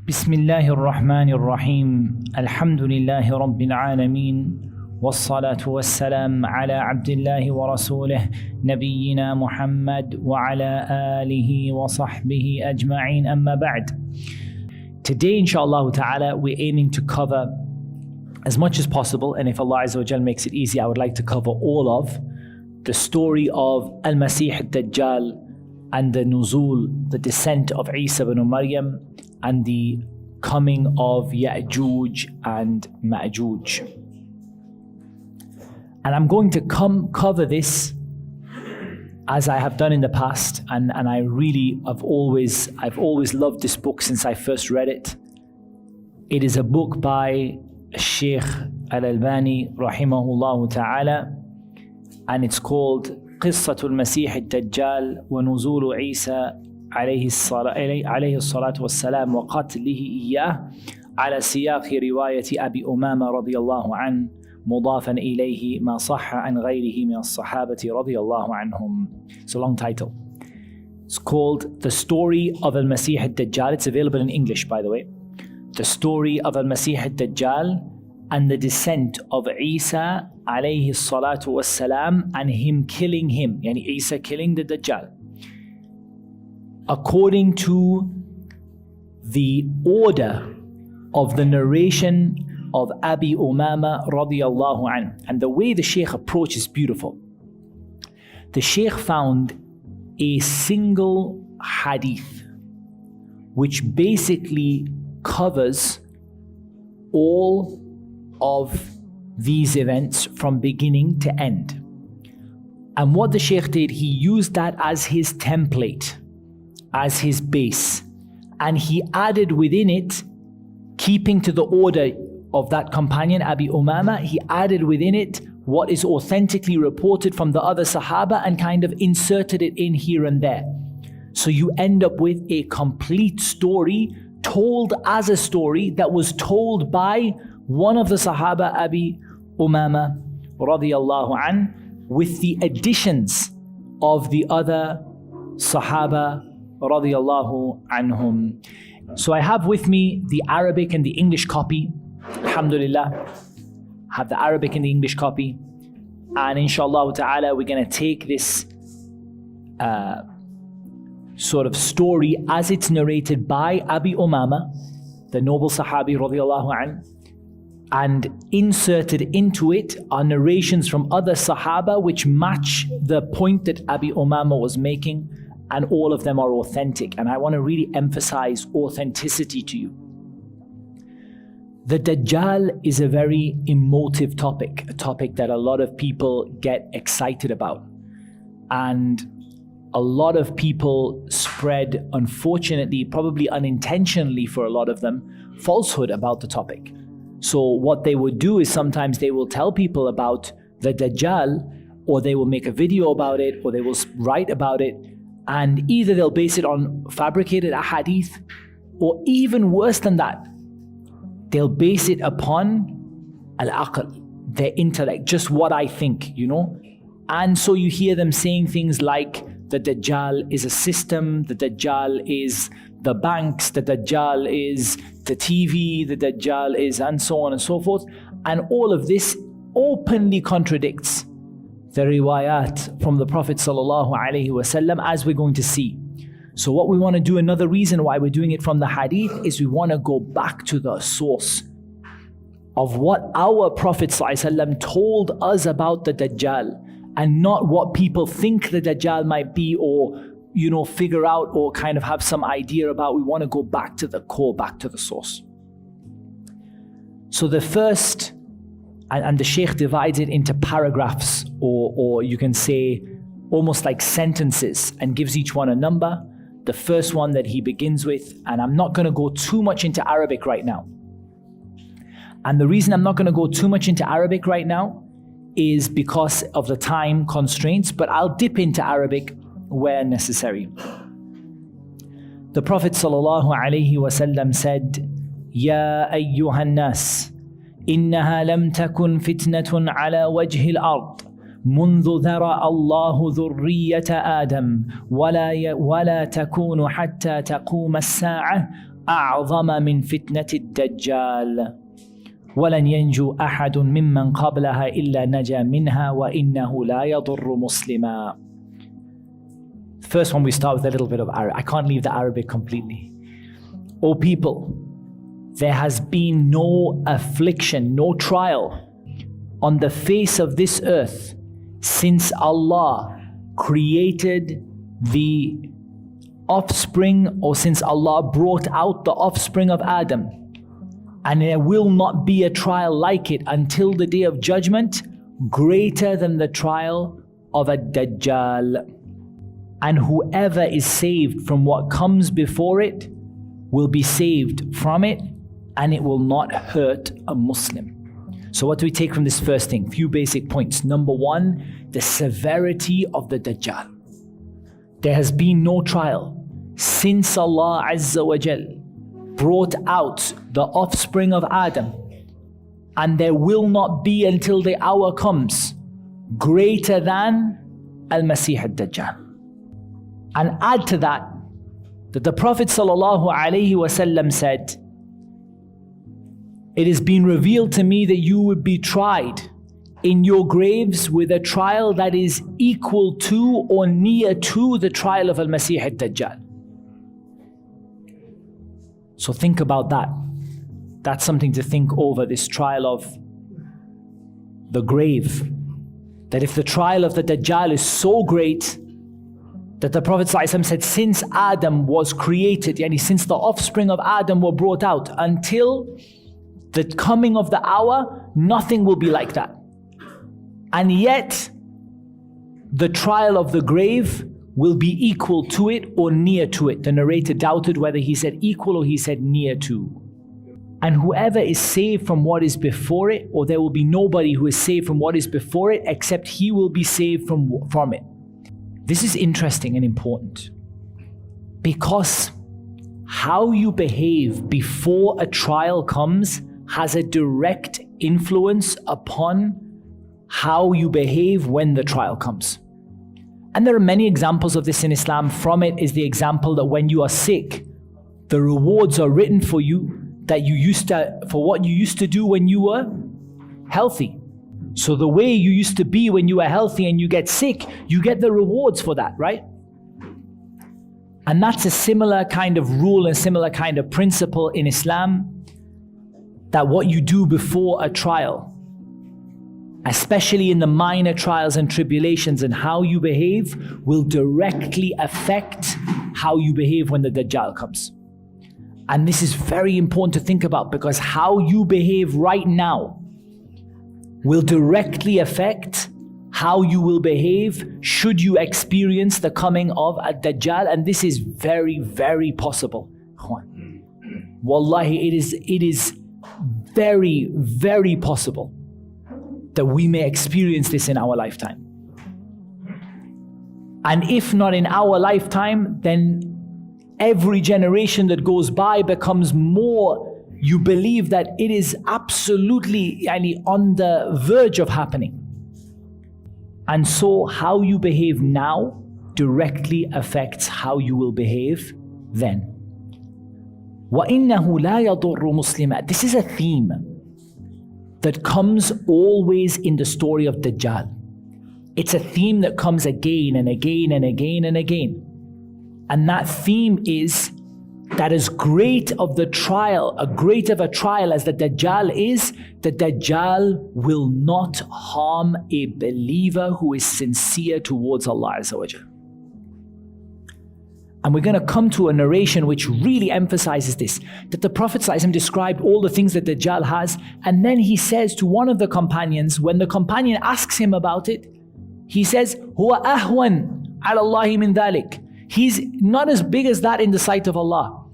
بسم الله الرحمن الرحيم الحمد لله رب العالمين والصلاة والسلام على عبد الله ورسوله نبينا محمد وعلى آله وصحبه أجمعين أما بعد. Today inshallah ta'ala we're aiming to cover as much as possible, and if Allah Azza wa Jal makes it easy, I would like to cover all of the story of Al-Masih Dajjal and the nuzul, the descent of Isa ibn Maryam, and the coming of Ya'juj and Ma'juj. And I'm going to cover this as I have done in the past, and I've always loved this book since I first read it. It is a book by Sheikh Al-Albani rahimahullah ta'ala, and it's called قصة المسيح الدجال ونزول عيسى عليه الصلاة والسلام وقتله إياه على سياق رواية أبي أمامة رضي الله عنه مضافا إليه ما صح عن غيره من الصحابة رضي الله عنهم. It's a long title. It's called The Story of Al-Masih Dajjal. It's available in English, by the way. The Story of Al-Masih Dajjal and the descent of Isa alayhi salatu wassalam, and him killing him, yani Isa killing the Dajjal. According to the order of the narration of Abi Umama radiyallahu anhu. And the way the Shaykh approach is beautiful. The Shaykh found a single hadith which basically covers all of these events from beginning to end. And what the Shaykh did, he used that as his template, as his base, and he added within it, keeping to the order of that companion Abi Umama, he added within it what is authentically reported from the other Sahaba and kind of inserted it in here and there. So you end up with a complete story told as a story that was told by one of the Sahaba, Abi Umama radiyallahu an, with the additions of the other Sahaba radiyallahu anhum. So I have with me the Arabic and the English copy. Alhamdulillah, I have the Arabic and the English copy. And inshallah ta'ala, we're going to take this sort of story as it's narrated by Abi Umama, the noble Sahabi radiyallahu an, and inserted into it are narrations from other Sahaba which match the point that Abi Umama was making, and all of them are authentic. And I want to really emphasize authenticity to you. The Dajjal is a very emotive topic, a topic that a lot of people get excited about. And a lot of people spread, unfortunately, probably unintentionally for a lot of them, falsehood about the topic. So what they would do is sometimes they will tell people about the Dajjal, or they will make a video about it, or they will write about it, and either they'll base it on fabricated ahadith, or even worse than that, they'll base it upon al-aql, their intellect, just what I think, And so you hear them saying things like, the Dajjal is a system, the Dajjal is the banks, the Dajjal is the TV, the Dajjal is, and so on and so forth. And all of this openly contradicts the riwayat from the Prophet sallallahu alaihi wasallam, as we're going to see. So what we want to do, another reason why we're doing it from the hadith, is we want to go back to the source of what our Prophet sallallahu alaihi wasallam told us about the Dajjal, and not what people think the Dajjal might be, or figure out, or kind of have some idea about. We want to go back to the core, back to the source. So the first, and the Shaykh divides it into paragraphs, or you can say almost like sentences, and gives each one a number. The first one that he begins with, and I'm not going to go too much into Arabic right now. And the reason I'm not going to go too much into Arabic right now is because of the time constraints, but I'll dip into Arabic where necessary. The Prophet sallallahu alaihi wasallam said, "Ya ayyuhan nas, innaha lam takun fitnatun ala wajhi al-ard منذ ذرأ الله ذرية آدم ولا تكون حتى تقوم الساعة أعظم من فتنة الدجال ولن ينجو أحد ممن قبلها إلا نجا منها وإنه لا يضر مسلما. First one, we start with a little bit of Arabic. I can't leave the Arabic completely. O people, there has been no affliction, no trial on the face of this earth since Allah created the offspring, or since Allah brought out the offspring of Adam. And there will not be a trial like it until the day of judgment, greater than the trial of a Dajjal. And whoever is saved from what comes before it will be saved from it, and it will not hurt a Muslim. So what do we take from this first thing? Few basic points. Number one, the severity of the Dajjal. There has been no trial since Allah Azza wa Jal brought out the offspring of Adam, and there will not be until the hour comes greater than Al-Masih al-Dajjal. And add to that the Prophet ﷺ said, "It has been revealed to me that you would be tried in your graves with a trial that is equal to or near to the trial of Al-Masih al-Dajjal." So think about that. That's something to think over, this trial of the grave. That if the trial of the Dajjal is so great that the Prophet ﷺ said, since Adam was created, yani since the offspring of Adam were brought out, until the coming of the hour, nothing will be like that. And yet, the trial of the grave will be equal to it or near to it. The narrator doubted whether he said equal or he said near to. And whoever is saved from what is before it, or there will be nobody who is saved from what is before it, except he will be saved from it. This is interesting and important, because how you behave before a trial comes has a direct influence upon how you behave when the trial comes. And there are many examples of this in Islam. From it is the example that when you are sick, the rewards are written for you for what you used to do when you were healthy. So the way you used to be when you were healthy and you get sick, you get the rewards for that, right? And that's a similar kind of rule and similar kind of principle in Islam, that what you do before a trial, especially in the minor trials and tribulations, and how you behave will directly affect how you behave when the Dajjal comes. And this is very important to think about, because how you behave right now will directly affect how you will behave should you experience the coming of a Dajjal. And this is very, very possible. Wallahi, it is very, very possible that we may experience this in our lifetime. And if not in our lifetime, then every generation that goes by becomes more, you believe that it is absolutely on the verge of happening. And so how you behave now directly affects how you will behave then. وَإِنَّهُ لَا يَضُرُّ مُسْلِمًا. This is a theme that comes always in the story of Dajjal. It's a theme that comes again and again and again and again. And that theme is that as great of a trial as the Dajjal is, the Dajjal will not harm a believer who is sincere towards Allah Azza wa Jal. And we're going to come to a narration which really emphasizes this, that the Prophet ﷺ described all the things that Dajjal has, and then he says to one of the companions, when the companion asks him about it, he says, "Huwa ahwan ala Allahi min dhalik." He's not as big as that in the sight of Allah.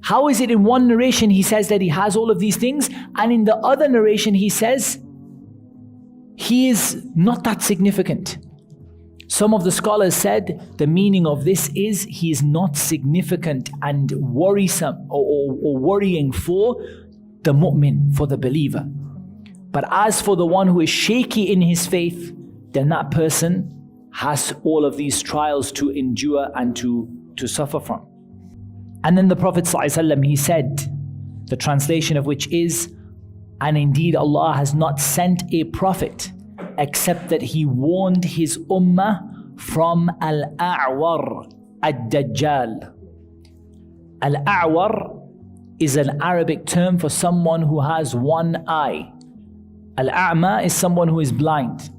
How is it in one narration he says that he has all of these things, and in the other narration he says he is not that significant? Some of the scholars said the meaning of this is he is not significant and worrisome or worrying for the mu'min, for the believer. But as for the one who is shaky in his faith, then that person has all of these trials to endure and to suffer from. And then the Prophet ﷺ, he said, the translation of which is, and indeed Allah has not sent a prophet except that he warned his ummah from al-a'war, ad-dajjal. Al-a'war is an Arabic term for someone who has one eye. Al-a'ma is someone who is blind.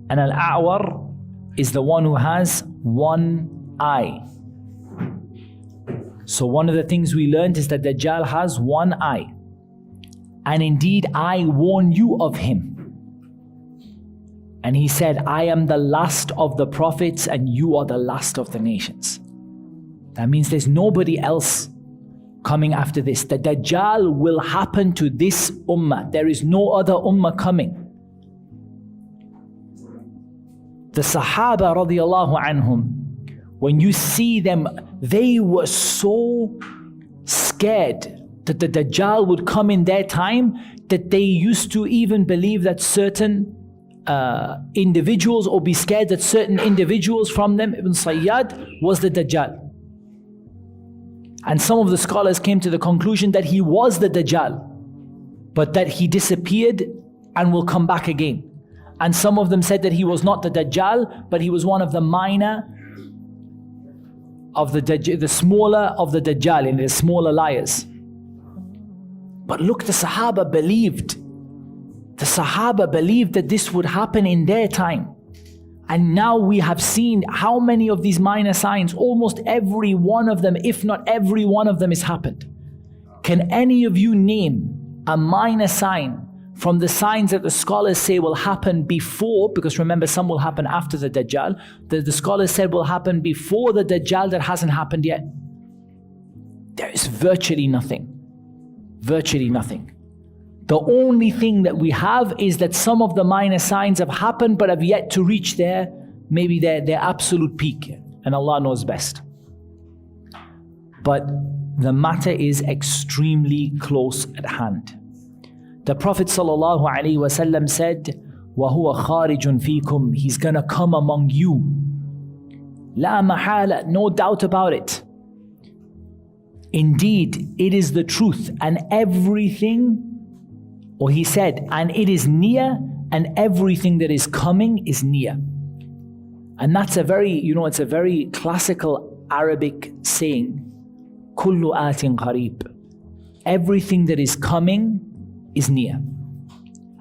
And al-a'war is the one who has one eye. So one of the things we learned is that Dajjal has one eye. And indeed, I warn you of him. And he said, I am the last of the prophets and you are the last of the nations. That means there's nobody else coming after this. The Dajjal will happen to this ummah. There is no other ummah coming. The Sahaba radiallahu anhum, when you see them, they were so scared that the Dajjal would come in their time that they used to even believe that certain individuals, or be scared that certain individuals from them, Ibn Sayyad, was the Dajjal. And some of the scholars came to the conclusion that he was the Dajjal, but that he disappeared and will come back again. And some of them said that he was not the Dajjal, but he was one of the minor of the smaller of the Dajjal, and the smaller liars. But look, the Sahaba believed. The Sahaba believed that this would happen in their time. And now we have seen how many of these minor signs, almost every one of them, if not every one of them, has happened. Can any of you name a minor sign from the signs that the scholars say will happen before? Because remember, some will happen after the Dajjal. The scholars said will happen before the Dajjal that hasn't happened yet. There is virtually nothing. Virtually nothing. The only thing that we have is that some of the minor signs have happened but have yet to reach their absolute peak. And Allah knows best. But the matter is extremely close at hand. The Prophet ﷺ said, وَهُوَ خَارِجٌ فِيكُمْ, he's gonna come among you. لَا مَحَالَ, no doubt about it. Indeed, it is the truth, and everything, or he said, and it is near, and everything that is coming is near. And that's a very, it's a very classical Arabic saying, كُلُّ آتٍ قَرِيبٍ. Everything that is coming is near.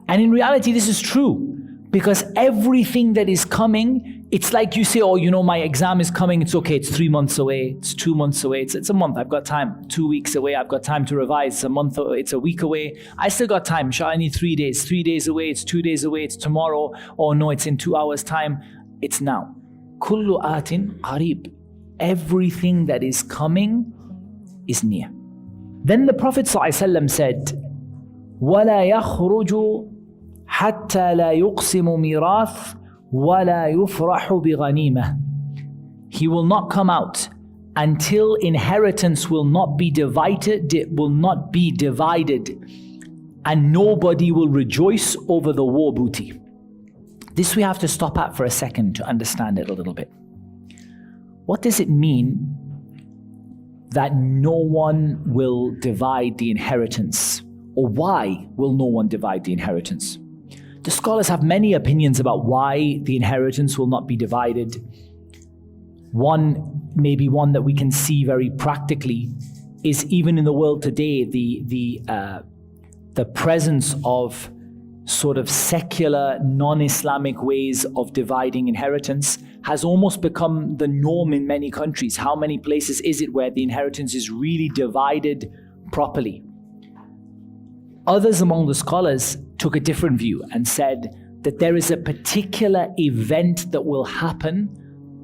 And in reality, this is true, because everything that is coming, it's like you say, oh, my exam is coming, it's okay, it's 3 months away, it's 2 months away, it's a month, I've got time, 2 weeks away, I've got time to revise, it's a month, it's a week away, I still got time, I need 3 days, 3 days away, it's 2 days away, it's tomorrow, oh no, it's in 2 hours time, it's now. Kullu atin qarib. Everything that is coming is near. Then the Prophet ﷺ said, وَلَا يَخْرُجُ حَتَّى لَا يُقْسِمُ مِيرَاثٍ وَلَا يُفْرَحُ بِغَنِيمَةٍ. He will not come out until inheritance will not be divided, and nobody will rejoice over the war booty. This we have to stop at for a second to understand it a little bit. What does it mean that no one will divide the inheritance? Or why will no one divide the inheritance? The scholars have many opinions about why the inheritance will not be divided. Maybe one that we can see very practically is even in the world today, the presence of sort of secular, non-Islamic ways of dividing inheritance has almost become the norm in many countries. How many places is it where the inheritance is really divided properly? Others among the scholars took a different view and said that there is a particular event that will happen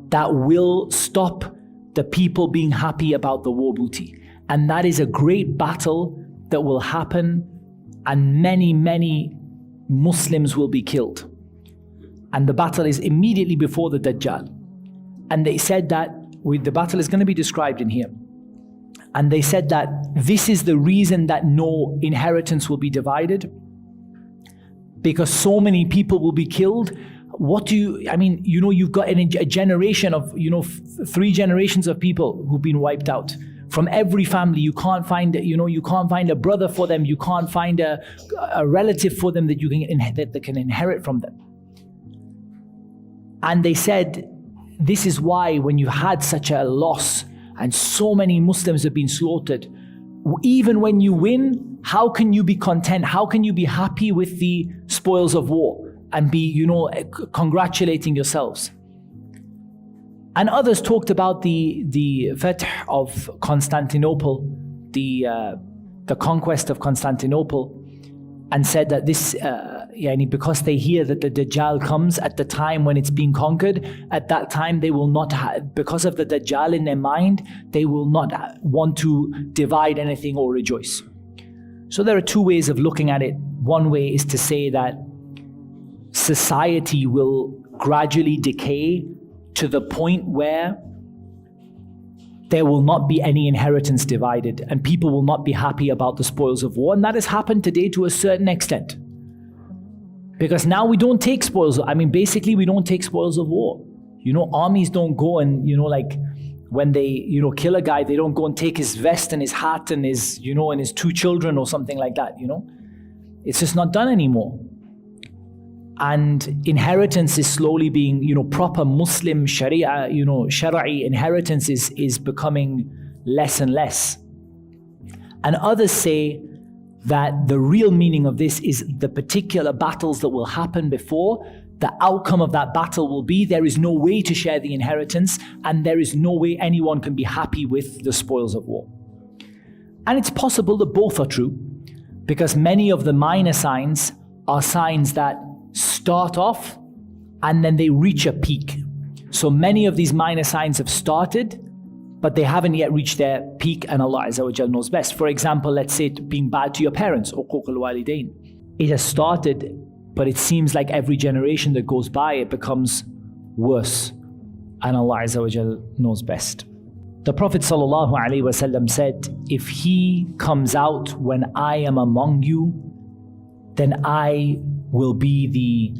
that will stop the people being happy about the war booty. And that is a great battle that will happen, and many, many Muslims will be killed. And the battle is immediately before the Dajjal. And they said that the battle is going to be described in here. And they said that this is the reason that no inheritance will be divided, because so many people will be killed. You've got a generation of, 3 generations of people who've been wiped out. from every family. You can't find, you can't find a brother for them. You can't find a relative for them that can inherit from them. And they said, this is why when you had such a loss and so many Muslims have been slaughtered, even when you win, how can you be content? How can you be happy with the spoils of war and be, congratulating yourselves? And others talked about the Fath of Constantinople, the conquest of Constantinople, and said that this, because they hear that the Dajjal comes at the time when it's being conquered, at that time they will not have, because of the Dajjal in their mind, they will not want to divide anything or rejoice. So there are two ways of looking at it. One way is to say that society will gradually decay to the point where there will not be any inheritance divided and people will not be happy about the spoils of war. And that has happened today to a certain extent. Because now we don't take spoils. Basically we don't take spoils of war. Armies don't go and, when they, kill a guy, they don't go and take his vest and his hat and his, and his 2 children or something like that, It's just not done anymore. And inheritance is slowly being, proper Muslim Sharia, Shara'i inheritance is becoming less and less. And others say that the real meaning of this is the particular battles that will happen before. The outcome of that battle will be there is no way to share the inheritance and there is no way anyone can be happy with the spoils of war. And it's possible that both are true, because many of the minor signs are signs that start off and then they reach a peak. So many of these minor signs have started, but they haven't yet reached their peak, and Allah Azza wa Jal knows best. For example, let's say being bad to your parents, uquq al-walidain. It has started, but it seems like every generation that goes by, it becomes worse. And Allah Azza wa Jal knows best. The Prophet ﷺ said, if he comes out when I am among you, then I will be the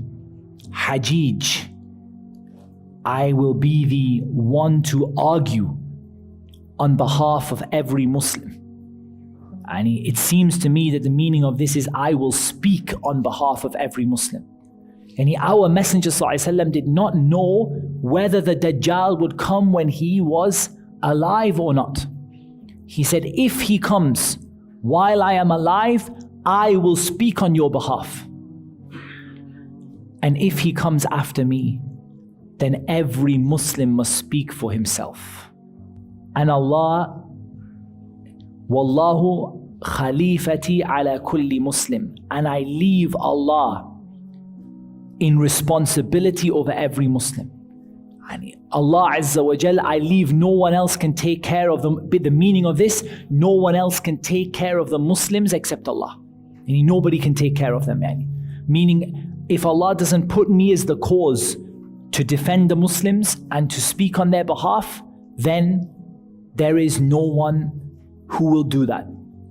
Hajij. I will be the one to argue on behalf of every Muslim. And it seems to me that the meaning of this is I will speak on behalf of every Muslim. And our Messenger ﷺ did not know whether the Dajjal would come when he was alive or not. He said, if he comes while I am alive, I will speak on your behalf. And if he comes after me, then every Muslim must speak for himself. And Allah, Wallahu khalifati ala kulli Muslim. And I leave Allah in responsibility over every Muslim. And Allah Azza wa Jal, I leave, no one else can take care of them. The meaning of this, no one else can take care of the Muslims except Allah. And nobody can take care of them. Meaning, if Allah doesn't put me as the cause to defend the Muslims and to speak on their behalf, then there is no one who will do that,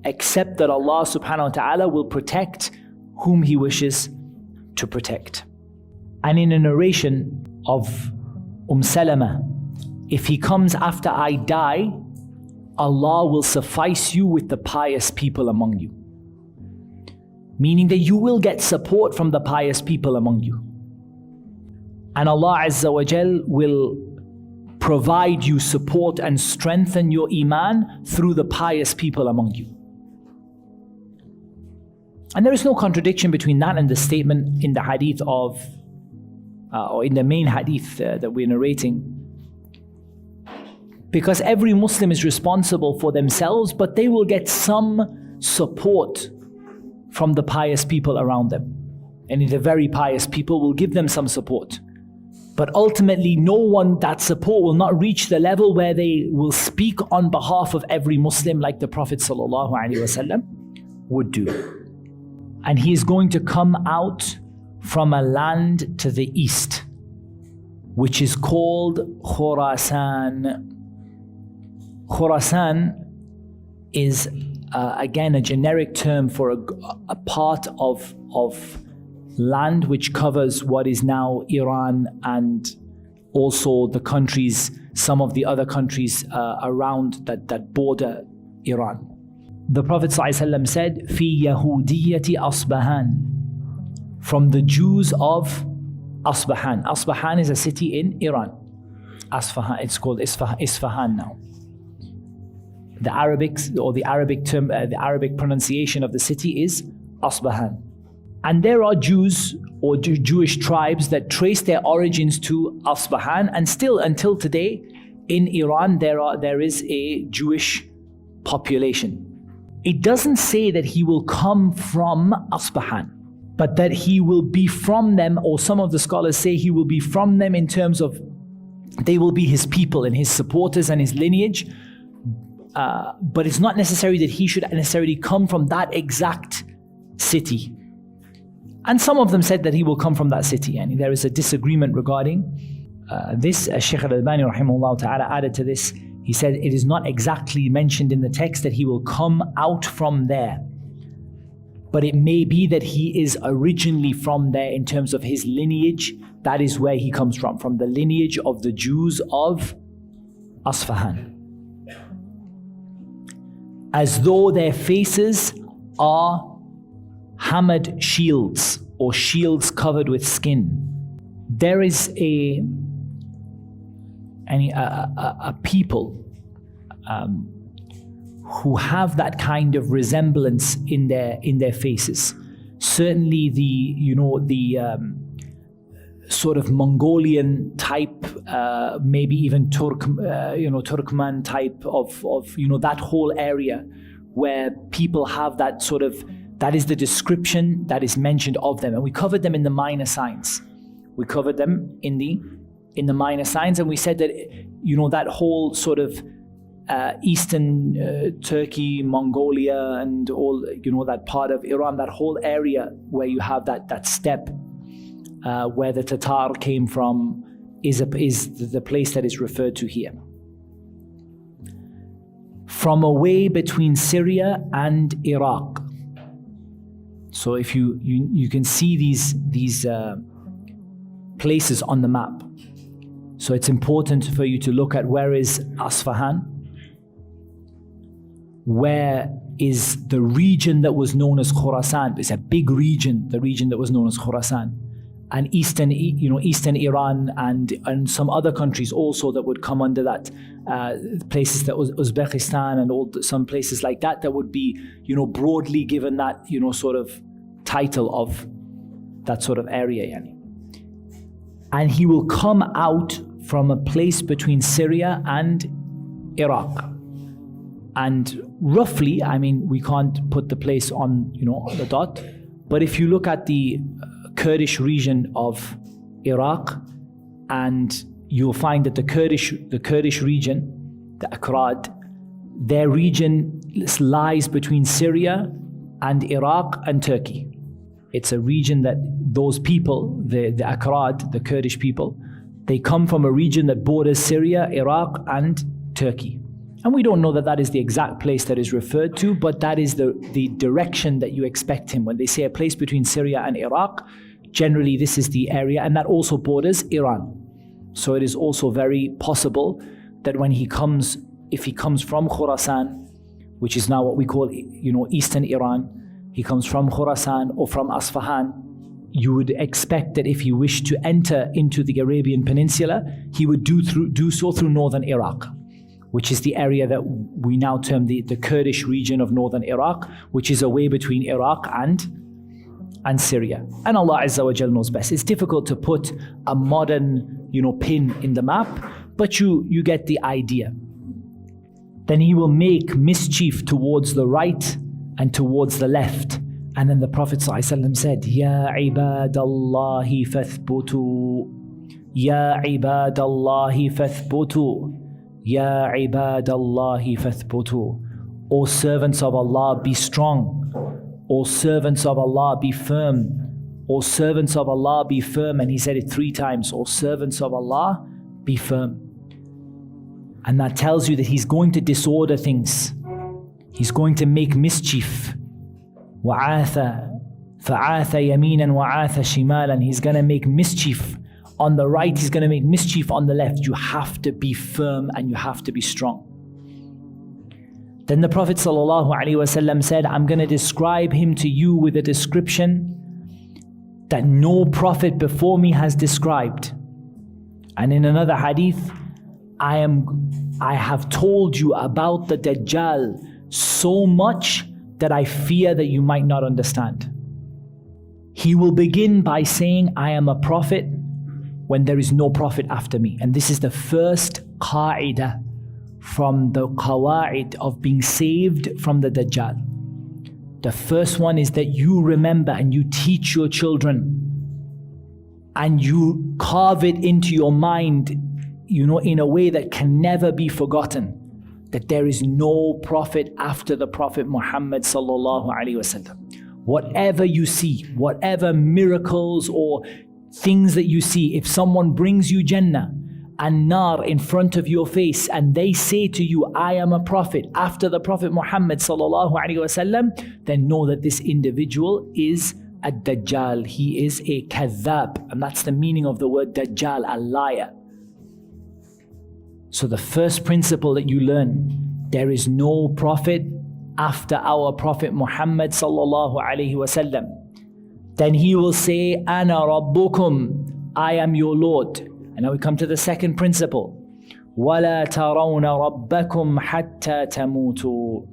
except that Allah subhanahu wa ta'ala will protect whom He wishes to protect. And in a narration of Salama, if he comes after I die, Allah will suffice you with the pious people among you. Meaning that you will get support from the pious people among you. And Allah Azza wa Jal will provide you support and strengthen your iman through the pious people among you. And there is no contradiction between that and the statement in the hadith of, or in the main hadith that we're narrating. Because every Muslim is responsible for themselves, but they will get some support from the pious people around them. And the very pious people will give them some support. But ultimately, no one, that support will not reach the level where they will speak on behalf of every Muslim like the Prophet ﷺ would do. And he is going to come out from a land to the east, which is called Khurasan. Khurasan is again a generic term for a part of land which covers what is now Iran and also the countries, some of the other countries around that border Iran. The Prophet ﷺ said, "Fi Yahudiyati Asbahan," from the Jews of Asbahan. Asbahan is a city in Iran. Asfahan, it's called Isfahan now. The Arabic term, the Arabic pronunciation of the city is Asbahan. And there are Jews or Jewish tribes that trace their origins to Asbahan, and still until today in Iran there is a Jewish population. It doesn't say that he will come from Asbahan, but that he will be from them, or some of the scholars say he will be from them in terms of they will be his people and his supporters and his lineage. But it's not necessary that he should necessarily come from that exact city. And some of them said that he will come from that city, and there is a disagreement regarding this. Shaykh al-Albani rahimahullah ta'ala added to this. He said it is not exactly mentioned in the text that he will come out from there, but it may be that he is originally from there in terms of his lineage. That is where he comes from the lineage of the Jews of Asfahan. As though their faces are hammered shields, or shields covered with skin. There is a people who have that kind of resemblance in their faces. Certainly the sort of Mongolian type, maybe even Turkmen type of that whole area where people have that sort of, that is the description that is mentioned of them. And we covered them in the minor signs. We covered them in the minor signs, and we said that that whole sort of eastern Turkey, Mongolia, and all that part of Iran, that whole area where you have that steppe where the Tatar came from, is the place that is referred to here. From away between Syria and Iraq. So if you can see these places on the map. So it's important for you to look at where is Asfahan, where is the region that was known as Khurasan. It's a big region, the region that was known as Khurasan, and eastern Iran and some other countries also that would come under that, places that was Uzbekistan and some places like that would be broadly given that sort of title of that sort of area. Yani. And he will come out from a place between Syria and Iraq. And roughly, we can't put the place on the dot, but if you look at the Kurdish region of Iraq, and you'll find that the Kurdish region, the Akhirah, their region lies between Syria and Iraq and Turkey. It's a region that those people, the Akhirah, the Kurdish people, they come from a region that borders Syria, Iraq, and Turkey. And we don't know that is the exact place that is referred to, but that is the direction that you expect him. When they say a place between Syria and Iraq, generally this is the area, and that also borders Iran. So it is also very possible that when if he comes from Khurasan, which is now what we call eastern Iran, he comes from Khurasan or from Asfahan, you would expect that if he wished to enter into the Arabian Peninsula, he would do so through northern Iraq, which is the area that we now term the Kurdish region of northern Iraq, which is away between Iraq and Syria. And Allah Azza wa Jal knows best. It's difficult to put a modern pin in the map, but you get the idea. Then he will make mischief towards the right and towards the left. And then the Prophet ﷺ said, Ya ibadallahi fathbutu, Ya ibadallahi fathbutu, Ya ibadallahi fathbutu. O servants of Allah, be strong. O servants of Allah, be firm. O servants of Allah, be firm. And he said it 3 times. O servants of Allah, be firm. And that tells you that he's going to disorder things. He's going to make mischief. وَعَاثَ فَعَاثَ يَمِينًا وَعَاثَ شِمَالًا. He's going to make mischief on the right, he's going to make mischief on the left. You have to be firm and you have to be strong. Then the Prophet ﷺ said, I'm going to describe him to you with a description that no prophet before me has described. And in another hadith, I have told you about the Dajjal so much that I fear that you might not understand. He will begin by saying, I am a prophet when there is no prophet after me. And this is the first qa'idah from the qawa'id of being saved from the Dajjal. The first one is that you remember and you teach your children and you carve it into your mind, in a way that can never be forgotten, that there is no prophet after the Prophet Muhammad sallallahu alaihi wasallam. Whatever you see, whatever miracles or things that you see, if someone brings you Jannah and Nar in front of your face and they say to you, I am a prophet after the Prophet Muhammad sallallahu alaihi wasallam, then know that this individual is a Dajjal. He is a kadhab, and that's the meaning of the word Dajjal, a liar. So the first principle that you learn, there is no prophet after our Prophet Muhammad sallallahu alaihi wasallam. Then he will say, Ana Rabbukum, I am your Lord. And now we come to the second principle. وَلَا تَرَوْنَ رَبَّكُمْ حَتَّى تَمُوتُوا.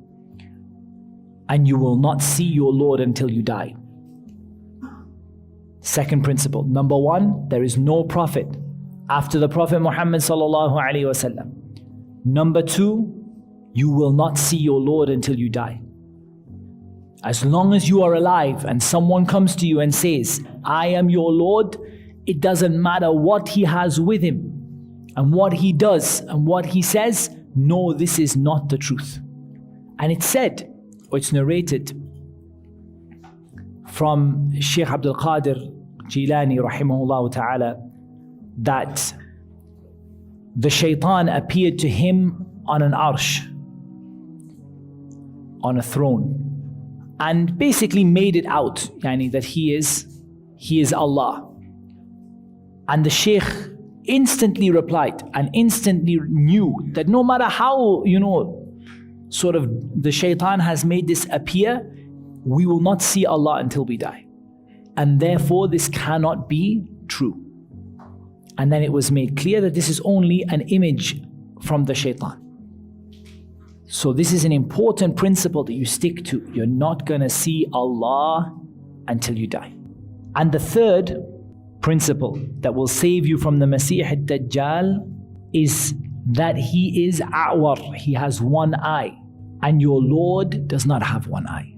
And you will not see your Lord until you die. Second principle. Number one, there is no prophet after the Prophet Muhammad sallallahu alaihi wasallam. Number two, you will not see your Lord until you die. As long as you are alive and someone comes to you and says, I am your Lord, it doesn't matter what he has with him and what he does and what he says, no, this is not the truth. And it's said, or it's narrated from Shaykh Abdul Qadir Jilani rahimahullah ta'ala, that the shaitan appeared to him on an arsh, on a throne, and basically made it out, that he is Allah. And the Shaykh instantly replied and instantly knew that no matter how, sort of the shaitan has made this appear, we will not see Allah until we die. And therefore this cannot be true. And then it was made clear that this is only an image from the shaitan. So this is an important principle that you stick to. You're not going to see Allah until you die. And the third principle that will save you from the Masih ad-Dajjal is that he is a'war. He has one eye. And your Lord does not have one eye.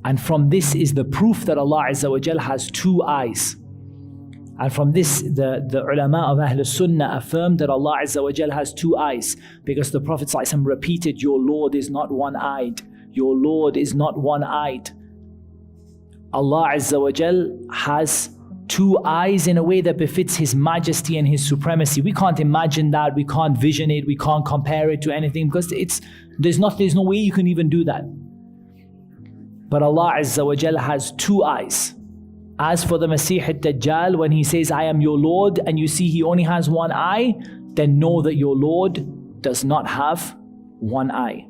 And from this is the proof that Allah Azza wa Jal has two eyes. And from this, the ulama of Ahl Sunnah affirmed that Allah Azza wa Jal has two eyes, because the Prophet ﷺ repeated, your Lord is not one-eyed. Your Lord is not one-eyed. Allah Azza wa Jal has two eyes in a way that befits His majesty and His supremacy. We can't imagine that, we can't vision it, we can't compare it to anything, because there's no way you can even do that. But Allah Azza wa Jal has two eyes. As for the Masih ad-Dajjal, when he says, I am your Lord, and you see he only has one eye, then know that your Lord does not have one eye.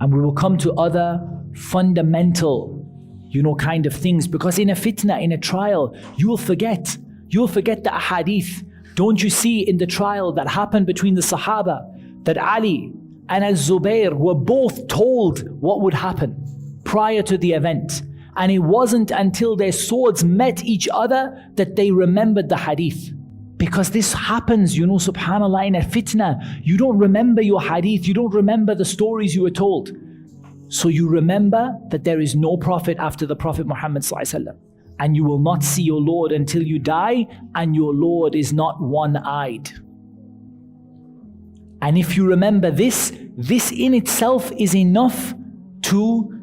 And we will come to other fundamental, kind of things, because in a fitna, in a trial, you will forget the ahadith. Don't you see in the trial that happened between the Sahaba, that Ali and Al-Zubayr were both told what would happen prior to the event? And it wasn't until their swords met each other that they remembered the hadith. Because this happens, subhanAllah, in a fitna. You don't remember your hadith, you don't remember the stories you were told. So you remember that there is no prophet after the Prophet Muhammad ﷺ. And you will not see your Lord until you die, and your Lord is not one-eyed. And if you remember this in itself is enough to,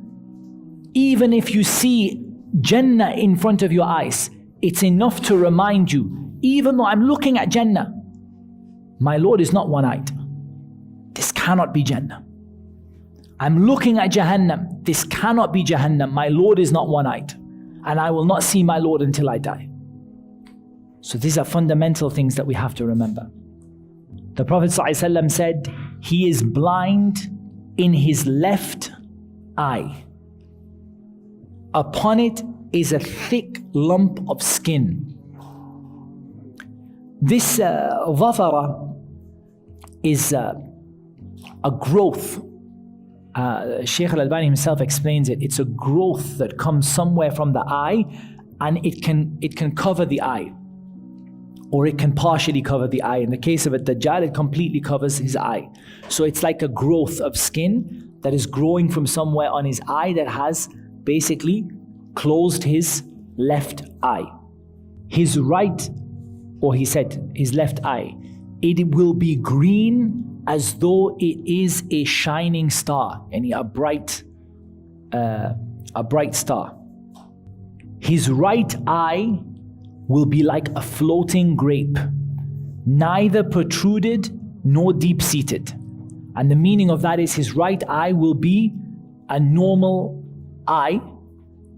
even if you see Jannah in front of your eyes, it's enough to remind you, even though I'm looking at Jannah, my Lord is not one-eyed. This cannot be Jannah. I'm looking at Jahannam. This cannot be Jahannam. My Lord is not one-eyed. And I will not see my Lord until I die. So these are fundamental things that we have to remember. The Prophet ﷺ said, he is blind in his left eye. Upon it is a thick lump of skin. This dhafara is a growth. Shaykh al-Albani himself explains it. It's a growth that comes somewhere from the eye, and it can cover the eye, or it can partially cover the eye. In the case of a Dajjal, it completely covers his eye. So it's like a growth of skin that is growing from somewhere on his eye that has basically closed his left eye. His right, or he said his left eye, it will be green as though it is a shining star, and a bright star. His right eye will be like a floating grape, neither protruded nor deep-seated. And the meaning of that is his right eye will be a normal eye,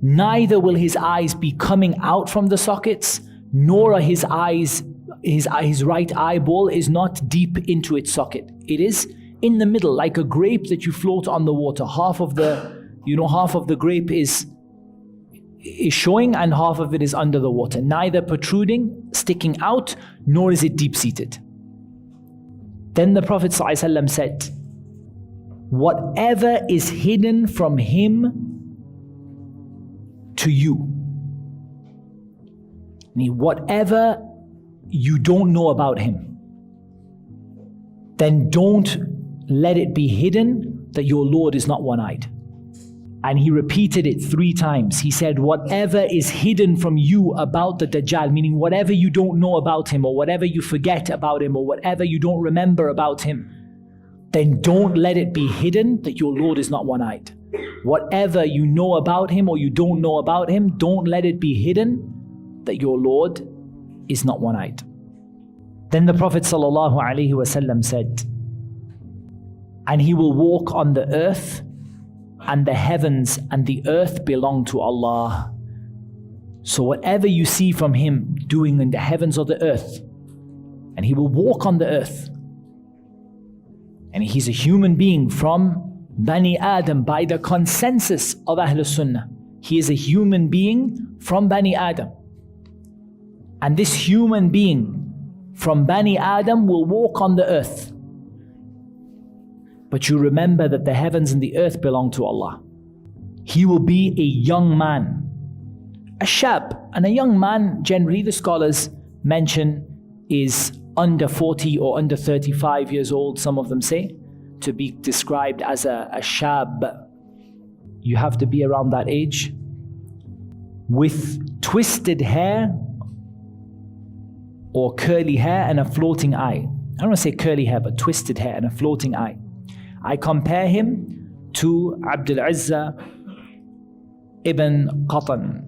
neither will his eyes be coming out from the sockets, nor are his eyes, his right eyeball is not deep into its socket. It is in the middle, like a grape that you float on the water. Half of the grape is showing and half of it is under the water, neither protruding, sticking out, nor is it deep-seated. Then the Prophet ﷺ said, whatever is hidden from him to you, whatever you don't know about him, then don't let it be hidden that your Lord is not one-eyed. And he repeated it 3 times. He said, whatever is hidden from you about the Dajjal, meaning whatever you don't know about him, or whatever you forget about him, or whatever you don't remember about him, then don't let it be hidden that your Lord is not one-eyed. Whatever you know about him or you don't know about him, don't let it be hidden that your Lord is not one-eyed. Then the Prophet ﷺ said, and he will walk on the earth, and the heavens and the earth belong to Allah. So whatever you see from him doing in the heavens or the earth, and he will walk on the earth, and he's a human being from Bani Adam by the consensus of Ahlul Sunnah. He is a human being from Bani Adam. And this human being from Bani Adam will walk on the earth. But you remember that the heavens and the earth belong to Allah. He will be a young man, a shab. And a young man, generally the scholars mention, is under 40 or under 35 years old, some of them say, to be described as a shab. You have to be around that age, with twisted hair or curly hair and a floating eye. I don't want to say curly hair, but twisted hair and a floating eye. I compare him to Abdul Izza ibn Qatan.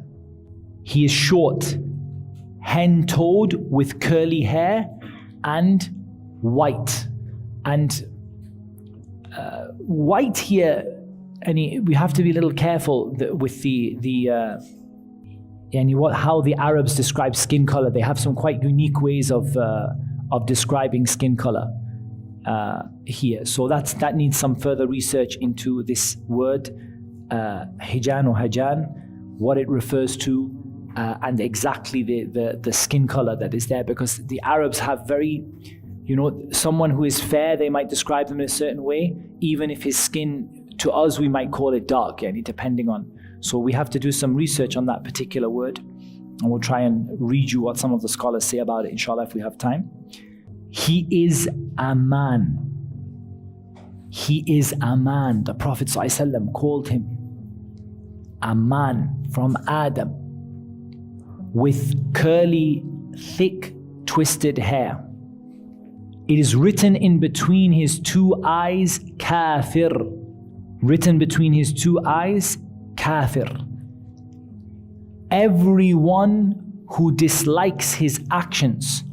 He is short, hen-toed with curly hair and white. And white here, and we have to be a little careful with how the Arabs describe skin color. They have some quite unique ways of describing skin color here. So that needs some further research into this word, hijan or hajan, what it refers to, and exactly the skin color that is there, because the Arabs have very, someone who is fair, they might describe them in a certain way, even if his skin, to us, we might call it dark, depending on. So we have to do some research on that particular word, and we'll try and read you what some of the scholars say about it, inshallah, if we have time. He is a man. He is a man. The Prophet ﷺ called him a man from Adam, with curly, thick, twisted hair. It is written in between his 2 eyes, kafir. Written between his 2 eyes, kafir. Everyone who dislikes his actions,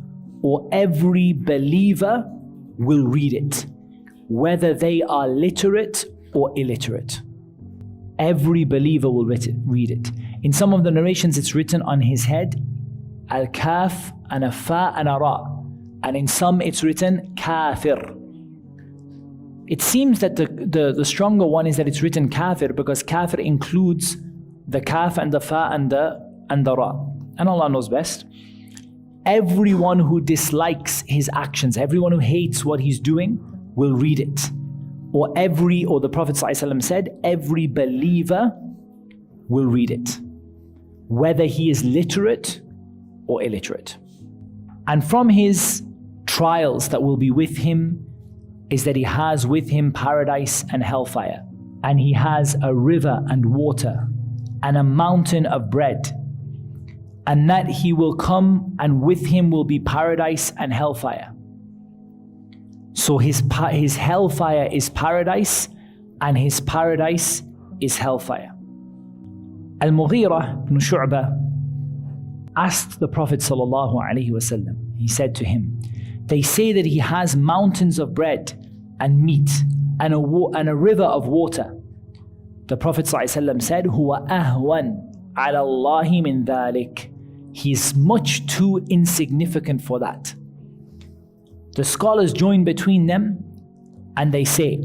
or every believer, will read it, whether they are literate or illiterate. Every believer will read it. In some of the narrations, it's written on his head, al-kaf and a fa and a ra. And in some it's written kafir. It seems that the stronger one is that it's written kafir, because kafir includes the kaf and the fa and the ra. And Allah knows best. Everyone who dislikes his actions, everyone who hates what he's doing, will read it. Or the Prophet ﷺ said, every believer will read it, whether he is literate or illiterate. And from his trials that will be with him is that he has with him paradise and hellfire, and he has a river and water and a mountain of bread, and that he will come and with him will be paradise and hellfire. So his hellfire is paradise and his paradise is hellfire. Al-Mughira ibn Shu'bah asked the Prophet ﷺ, he said to him, they say that he has mountains of bread and meat and a river of water. The Prophet ﷺ said, Huwa ahwan ala Allahi min dhalik. He's much too insignificant for that. The scholars join between them and they say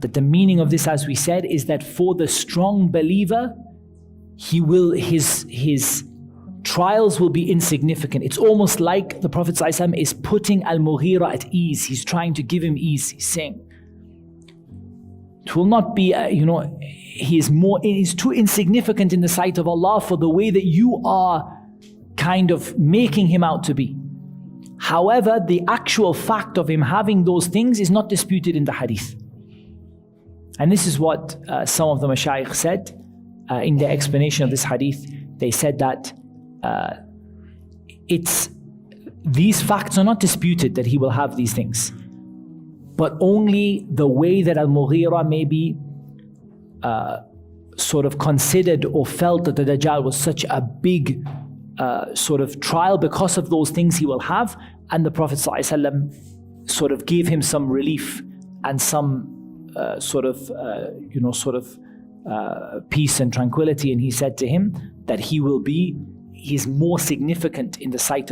that the meaning of this, as we said, is that for the strong believer, his trials will be insignificant. It's almost like the Prophet ﷺ is putting Al-Mughira at ease. He's trying to give him ease. He's saying, it will not be, he's too insignificant in the sight of Allah for the way that you are kind of making him out to be. However, the actual fact of him having those things is not disputed in the hadith. And this is what some of the mashayikh said in their explanation of this hadith. They said that these facts are not disputed, that he will have these things, but only the way that Al-Mughira maybe sort of considered or felt that the Dajjal was such a big sort of trial because of those things he will have, and the Prophet ﷺ sort of gave him some relief and some peace and tranquility, and he said to him that he's more insignificant in the sight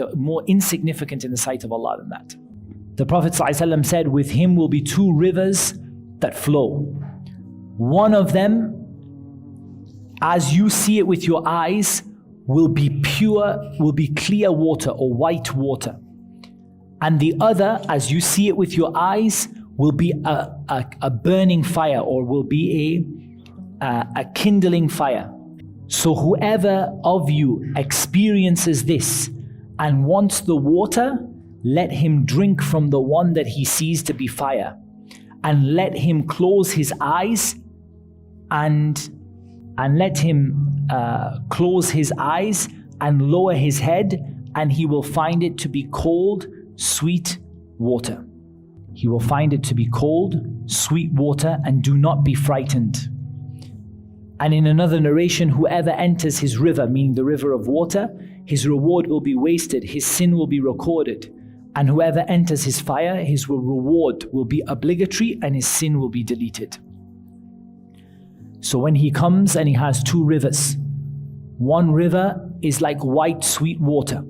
of Allah than that. The Prophet ﷺ said, with him will be two rivers that flow. One of them, as you see it with your eyes, will be clear water or white water. And the other, as you see it with your eyes, will be a burning fire, or will be a kindling fire. So whoever of you experiences this and wants the water, let him drink from the one that he sees to be fire, and let him close his eyes and let him close his eyes and lower his head, and he will find it to be cold, sweet water. He will find it to be cold, sweet water, and do not be frightened. And in another narration, whoever enters his river, meaning the river of water, his reward will be wasted, his sin will be recorded. And whoever enters his fire, his reward will be obligatory and his sin will be deleted. So when he comes and he has two rivers, one river is like white sweet water,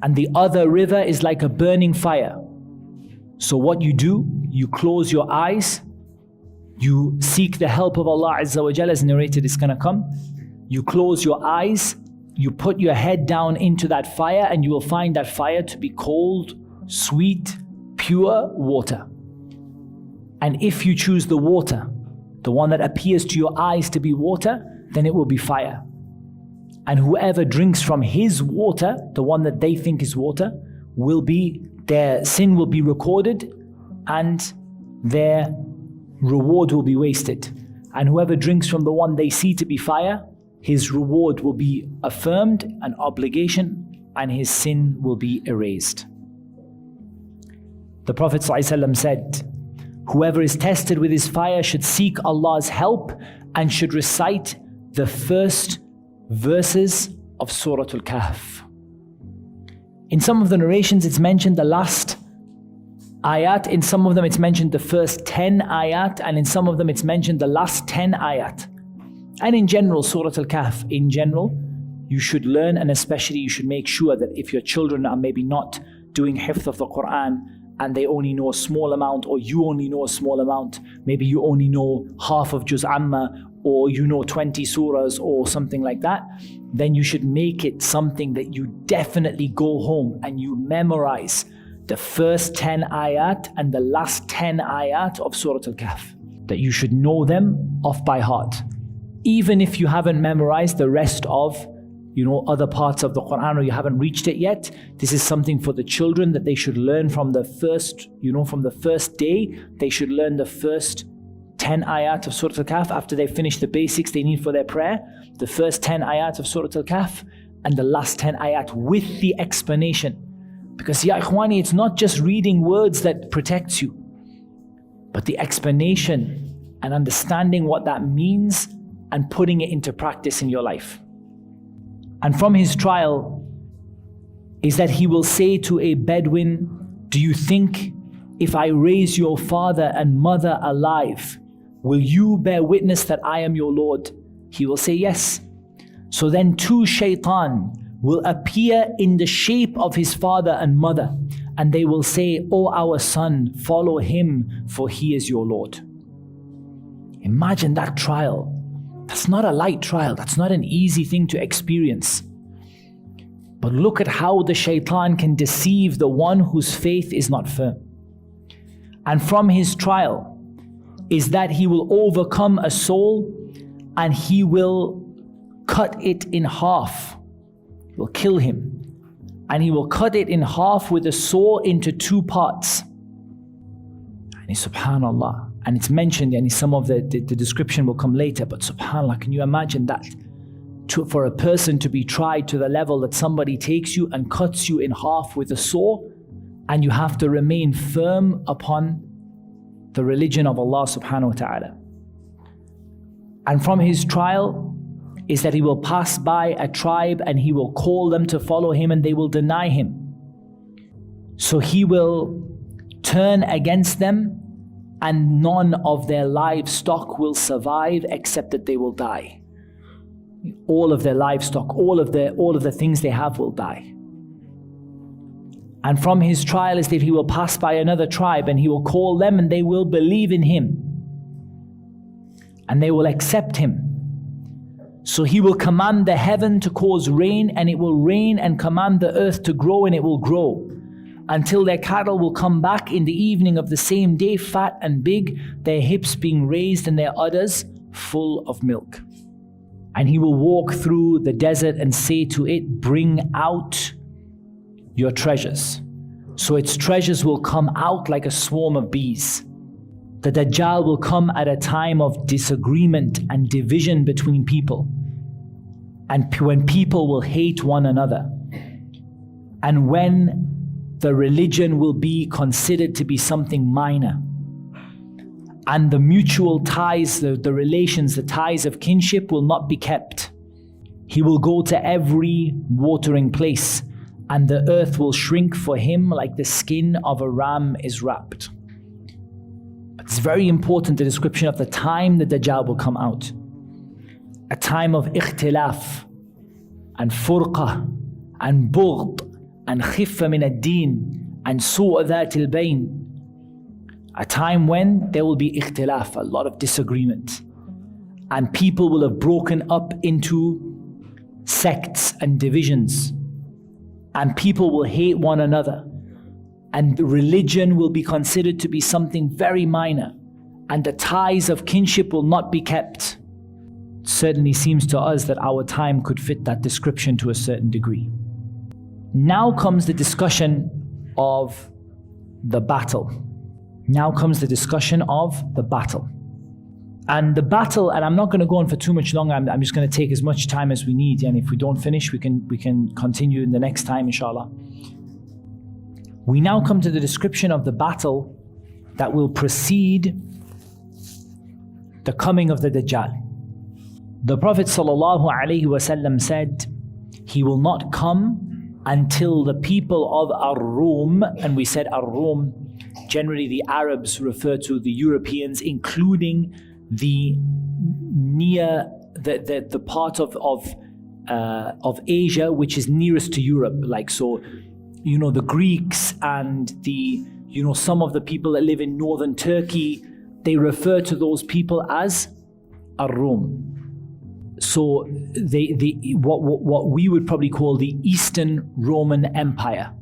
and the other river is like a burning fire. So what you do, you close your eyes, you seek the help of Allah Azza wa Jalla, as narrated is going to come. You close your eyes, you put your head down into that fire, and you will find that fire to be cold, sweet, pure water. And if you choose the water, the one that appears to your eyes to be water, then it will be fire. And whoever drinks from his water, the one that they think is water, their sin will be recorded and their reward will be wasted. And whoever drinks from the one they see to be fire, his reward will be affirmed, an obligation, and his sin will be erased. The Prophet ﷺ said, whoever is tested with his fire should seek Allah's help and should recite the first verses of Surah Al-Kahf. In some of the narrations it's mentioned the last ayat, in some of them it's mentioned the first 10 ayat, and in some of them it's mentioned the last 10 ayat. And in general, Surah Al-Kahf, in general, you should learn, and especially you should make sure that if your children are maybe not doing hifz of the Quran and they only know a small amount, or you only know a small amount, maybe you only know half of Juz Amma, or you know 20 surahs or something like that, then you should make it something that you definitely go home and you memorize the first 10 ayat and the last 10 ayat of Surah Al-Kahf. That you should know them off by heart. Even if you haven't memorized the rest of, other parts of the Quran, or you haven't reached it yet, this is something for the children that they should learn from the first, from the first day. They should learn the first 10 ayat of Surah Al-Kahf after they finish the basics they need for their prayer. The first 10 ayat of Surah Al-Kahf and the last 10 ayat with the explanation. Because ya ikhwani, it's not just reading words that protects you, but the explanation and understanding what that means and putting it into practice in your life. And from his trial is that he will say to a Bedouin, do you think if I raise your father and mother alive, will you bear witness that I am your Lord? He will say yes. So then two shaitan will appear in the shape of his father and mother, and they will say, O our son, follow him, for he is your Lord. Imagine that trial. That's not a light trial. That's not an easy thing to experience. But look at how the shaitan can deceive the one whose faith is not firm. And from his trial is that he will overcome a soul and he will cut it in half. He will kill him. And he will cut it in half with a saw into two parts. And subhanallah. And it's mentioned, and some of the description will come later, but subhanallah, can you imagine that? For a person to be tried to the level that somebody takes you and cuts you in half with a saw, and you have to remain firm upon the religion of Allah subhanahu wa ta'ala. And from his trial is that he will pass by a tribe and he will call them to follow him and they will deny him. So he will turn against them and none of their livestock will survive except that they will die. All of their livestock, all of the things they have will die. And from his trial is that he will pass by another tribe and he will call them and they will believe in him. And they will accept him. So he will command the heaven to cause rain and it will rain, and command the earth to grow and it will grow. Until their cattle will come back in the evening of the same day, fat and big, their hips being raised and their udders full of milk. And he will walk through the desert and say to it, bring out your treasures. So its treasures will come out like a swarm of bees. The Dajjal will come at a time of disagreement and division between people. And when people will hate one another. And when the religion will be considered to be something minor. And the mutual ties, the relations, the ties of kinship will not be kept. He will go to every watering place, and the earth will shrink for him like the skin of a ram is wrapped. But it's very important, the description of the time the Dajjal will come out. A time of ikhtilaf, and furqa, and bughd, and khiffa min ad-din, and su'a dhat al-bayn. A time when there will be ikhtilaf, a lot of disagreement. And people will have broken up into sects and divisions. And people will hate one another. And religion will be considered to be something very minor. And the ties of kinship will not be kept. It certainly seems to us that our time could fit that description to a certain degree. Now comes the discussion of the battle. Now comes the discussion of the battle. And the battle, and I'm not going to go on for too much longer, I'm just going to take as much time as we need, and if we don't finish, we can continue in the next time, inshallah. We now come to the description of the battle that will precede the coming of the Dajjal. The Prophet ﷺ said, he will not come until the people of Ar-Rum, and we said Ar-Rum, generally the Arabs refer to the Europeans, including the part of of Asia, which is nearest to Europe. Like, so, you know, the Greeks and the, you know, some of the people that live in northern Turkey, they refer to those people as Ar-Rum. So what we would probably call the Eastern Roman Empire.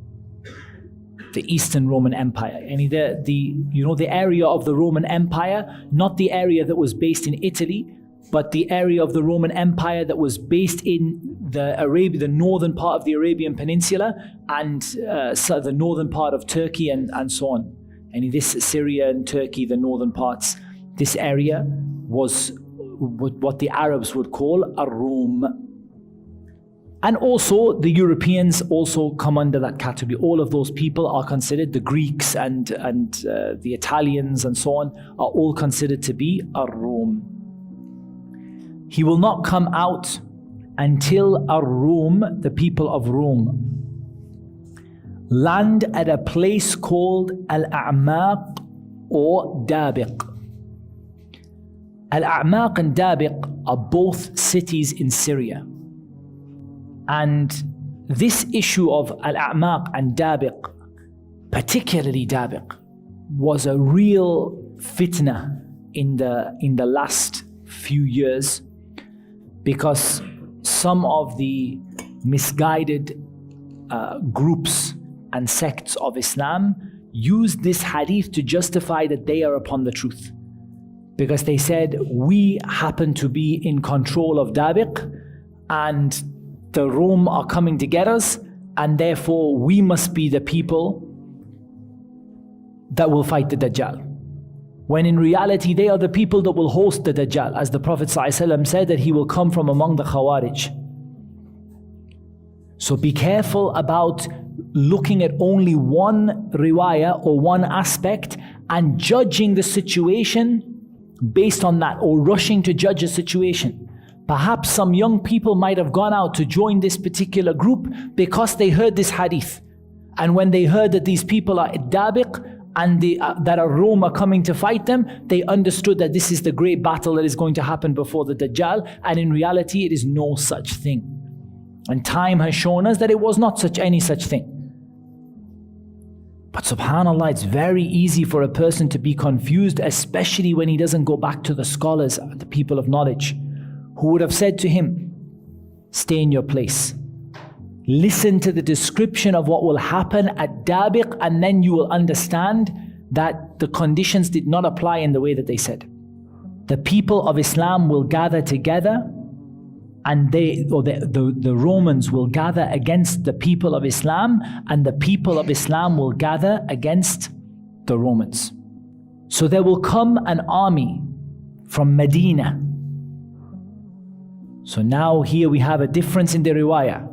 The Eastern Roman Empire. And the area of the Roman Empire, not the area that was based in Italy, but the area of the Roman Empire that was based in the northern part of the Arabian Peninsula and so the northern part of Turkey and so on. And this Syria and Turkey, the northern parts, this area was what the Arabs would call Ar-Rum. And also the Europeans also come under that category. All of those people are considered, the Greeks and the Italians and so on, are all considered to be Ar-Rum. He will not come out until Ar-Rum, the people of Rome, land at a place called Al-A'maq or Dabiq. Al-A'maq and Dabiq are both cities in Syria. And this issue of Al-A'maq and Dabiq, particularly Dabiq, was a real fitna in the last few years, because some of the misguided groups and sects of Islam used this hadith to justify that they are upon the truth. Because they said, we happen to be in control of Dabiq and the Rome are coming to get us, and therefore we must be the people that will fight the Dajjal. When in reality they are the people that will host the Dajjal, as the Prophet ﷺ said that he will come from among the Khawarij. So be careful about looking at only one riwayah or one aspect and judging the situation based on that, or rushing to judge a situation. Perhaps some young people might have gone out to join this particular group because they heard this hadith. And when they heard that these people are at Dabiq and that Rome are coming to fight them, they understood that this is the great battle that is going to happen before the Dajjal. And in reality, it is no such thing. And time has shown us that it was not any such thing. But subhanAllah, it's very easy for a person to be confused, especially when he doesn't go back to the scholars, the people of knowledge, who would have said to him, stay in your place. Listen to the description of what will happen at Dabiq, and then you will understand that the conditions did not apply in the way that they said. The people of Islam will gather together, and the Romans will gather against the people of Islam, and the people of Islam will gather against the Romans. So there will come an army from Medina. So now here we have a difference in the riwayah.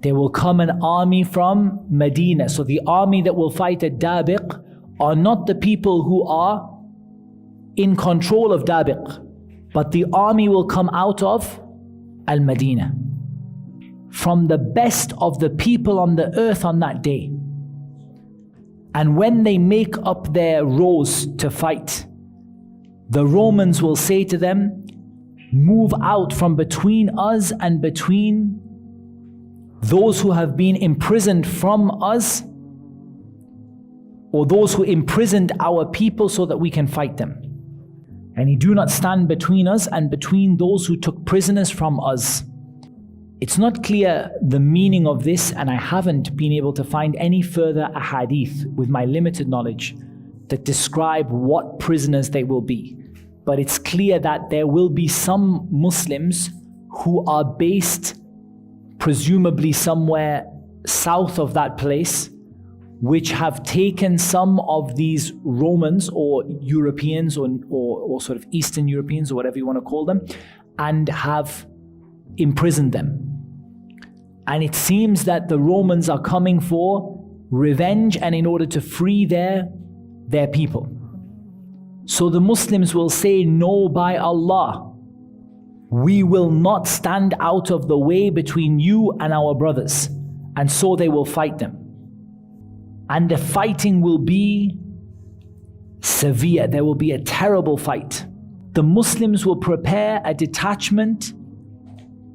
There will come an army from Medina. So the army that will fight at Dabiq are not the people who are in control of Dabiq, but the army will come out of Al-Madinah, from the best of the people on the earth on that day. And when they make up their rows to fight, the Romans will say to them, move out from between us and between those who have been imprisoned from us, or those who imprisoned our people, so that we can fight them. And he do not stand between us and between those who took prisoners from us. It's not clear the meaning of this, and I haven't been able to find any further ahadith with my limited knowledge that describe what prisoners they will be. But it's clear that there will be some Muslims who are based presumably somewhere south of that place, which have taken some of these Romans or Europeans or sort of Eastern Europeans, or whatever you want to call them, and have imprisoned them. And it seems that the Romans are coming for revenge and in order to free their people. So the Muslims will say, no, by Allah, we will not stand out of the way between you and our brothers. And so they will fight them. And the fighting will be severe. There will be a terrible fight. The Muslims will prepare a detachment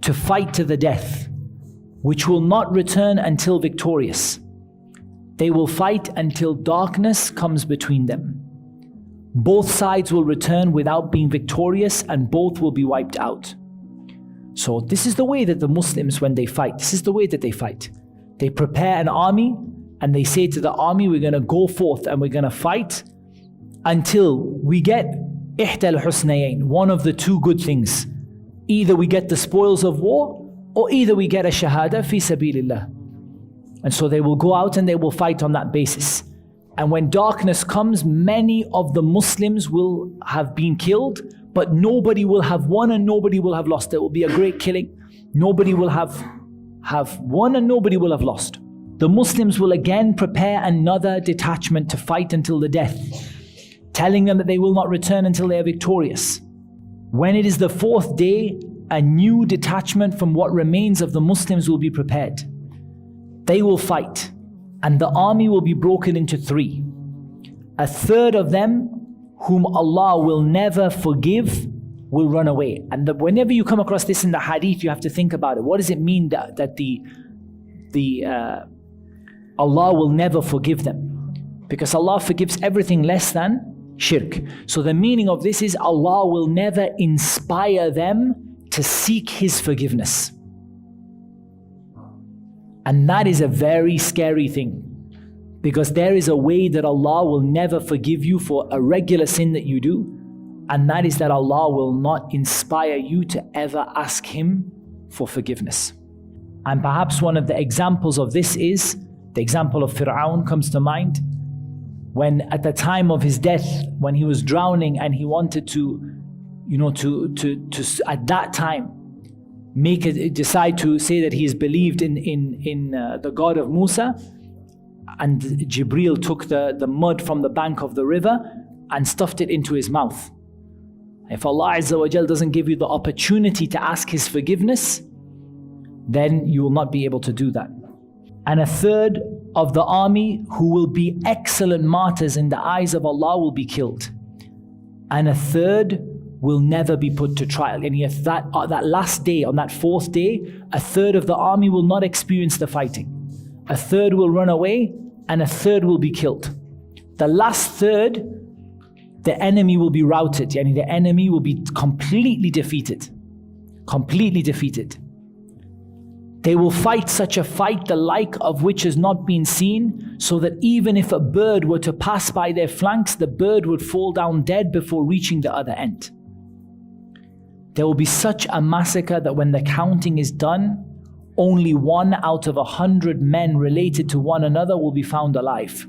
to fight to the death, which will not return until victorious. They will fight until darkness comes between them. Both sides will return without being victorious, and both will be wiped out. So this is the way that the Muslims, when they fight, this is the way that they fight. They prepare an army and they say to the army, we're going to go forth and we're going to fight until we get ihda al-husnayn, one of the two good things. Either we get the spoils of war, or either we get a shahada fi sabilillah. And so they will go out and they will fight on that basis. And when darkness comes, many of the Muslims will have been killed, but nobody will have won and nobody will have lost. There will be a great killing. Nobody will have won and nobody will have lost. The Muslims will again prepare another detachment to fight until the death, telling them that they will not return until they are victorious. When it is the fourth day, a new detachment from what remains of the Muslims will be prepared. They will fight, and the army will be broken into three. A third of them, whom Allah will never forgive, will run away. And whenever you come across this in the hadith, you have to think about it. What does it mean that Allah will never forgive them? Because Allah forgives everything less than shirk. So the meaning of this is Allah will never inspire them to seek His forgiveness. And that is a very scary thing, because there is a way that Allah will never forgive you for a regular sin that you do, and that is that Allah will not inspire you to ever ask Him for forgiveness. And perhaps one of the examples of this is the example of Fir'aun comes to mind, when at the time of his death, when he was drowning and he wanted to at that time decide to say that he is believed in the God of Musa, and Jibreel took the mud from the bank of the river and stuffed it into his mouth. If Allah Azza wa Jal doesn't give you the opportunity to ask His forgiveness, then you will not be able to do that. And a third of the army who will be excellent martyrs in the eyes of Allah will be killed. And a third will never be put to trial. And if that last day, on that fourth day, a third of the army will not experience the fighting. A third will run away, and a third will be killed. The last third, the enemy will be routed. Yani the enemy will be completely defeated. Completely defeated. They will fight such a fight, the like of which has not been seen, so that even if a bird were to pass by their flanks, the bird would fall down dead before reaching the other end. There will be such a massacre that when the counting is done, only 1 out of 100 men related to one another will be found alive.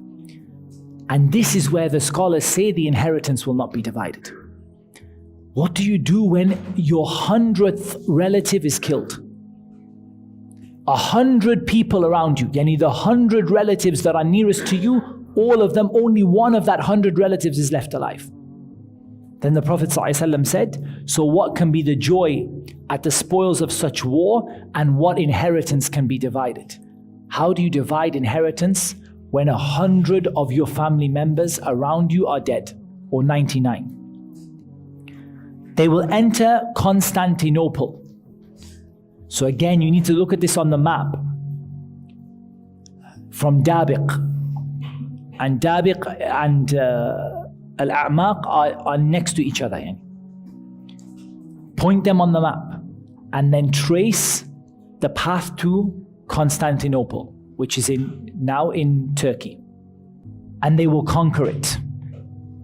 And this is where the scholars say the inheritance will not be divided. What do you do when your 100th relative is killed? 100 people around you, yani the 100 relatives that are nearest to you, all of them, only one of that 100 relatives is left alive. Then the Prophet ﷺ said, so what can be the joy at the spoils of such war, and what inheritance can be divided? How do you divide inheritance when 100 of your family members around you are dead, or 99? They will enter Constantinople. So again, you need to look at this on the map. From Dabiq, and Dabiq and Al-A'maq are next to each other. Yani. Point them on the map and then trace the path to Constantinople, which is now in Turkey. And they will conquer it.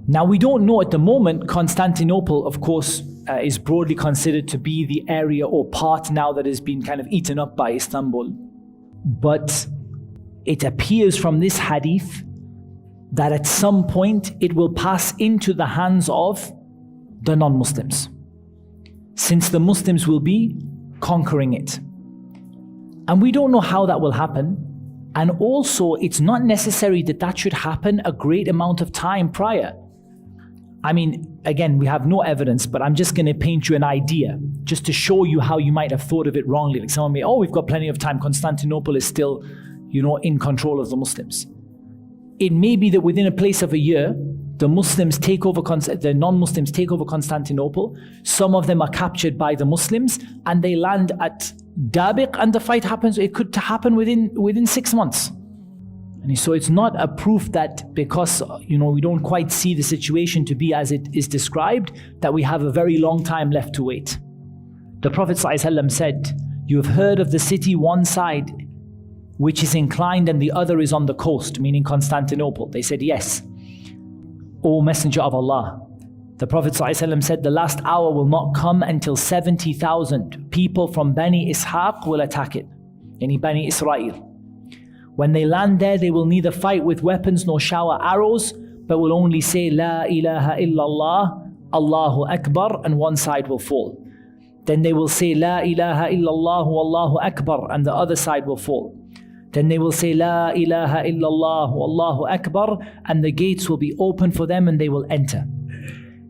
Now we don't know at the moment. Constantinople, of course, is broadly considered to be the area or part now that has been kind of eaten up by Istanbul. But it appears from this hadith that at some point it will pass into the hands of the non-Muslims, since the Muslims will be conquering it. And we don't know how that will happen. And also, it's not necessary that that should happen a great amount of time prior. I mean, again, we have no evidence, but I'm just going to paint you an idea, just to show you how you might have thought of it wrongly. Like someone may, oh, we've got plenty of time. Constantinople is still, in control of the Muslims. It may be that within a place of a year, the Muslims take over, the non-Muslims take over Constantinople. Some of them are captured by the Muslims and they land at Dabiq, and the fight happens. It could happen within 6 months. And so it's not a proof that because we don't quite see the situation to be as it is described, that we have a very long time left to wait. The Prophet ﷺ said, "You have heard of the city one side which is inclined and the other is on the coast," meaning Constantinople. They said, "Yes, O Messenger of Allah." The Prophet ﷺ said, "The last hour will not come until 70,000 people from Bani Ishaq will attack it," yani Bani Israel. "When they land there, they will neither fight with weapons nor shower arrows, but will only say, La ilaha illallah, Allahu Akbar, and one side will fall. Then they will say, La ilaha illallah, Allahu Akbar, and the other side will fall. Then they will say, La ilaha illallah, Allahu Akbar, and the gates will be open for them and they will enter."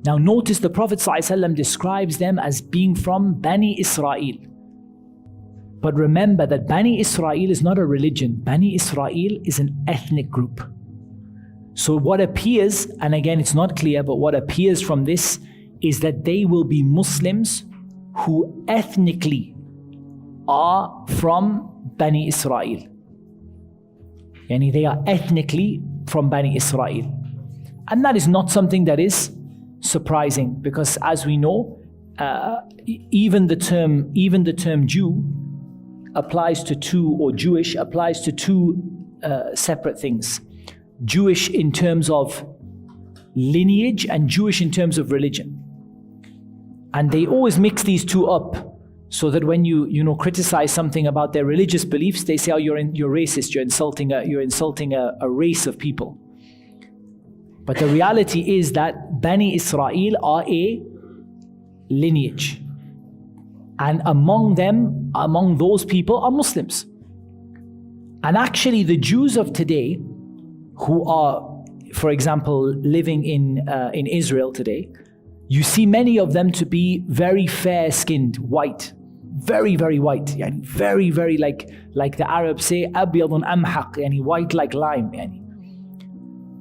Now notice the Prophet ﷺ describes them as being from Bani Israel. But remember that Bani Israel is not a religion. Bani Israel is an ethnic group. So what appears, and again it's not clear, but what appears from this is that they will be Muslims who ethnically are from Bani Israel. Yani they are ethnically from Bani Israel. And that is not something that is surprising, because as we know, even the term Jew applies to two, or Jewish applies to two separate things. Jewish in terms of lineage and Jewish in terms of religion. And they always mix these two up, so that when you criticize something about their religious beliefs, they say, "Oh, you're racist. You're insulting a race of people." But the reality is that Bani Israel are a lineage, and among those people are Muslims. And actually, the Jews of today, who are, for example, living in Israel today, you see many of them to be very fair-skinned, white, very, very white, yani very, very like the Arabs say, abyadun amhaq, yani white like lime. Yani.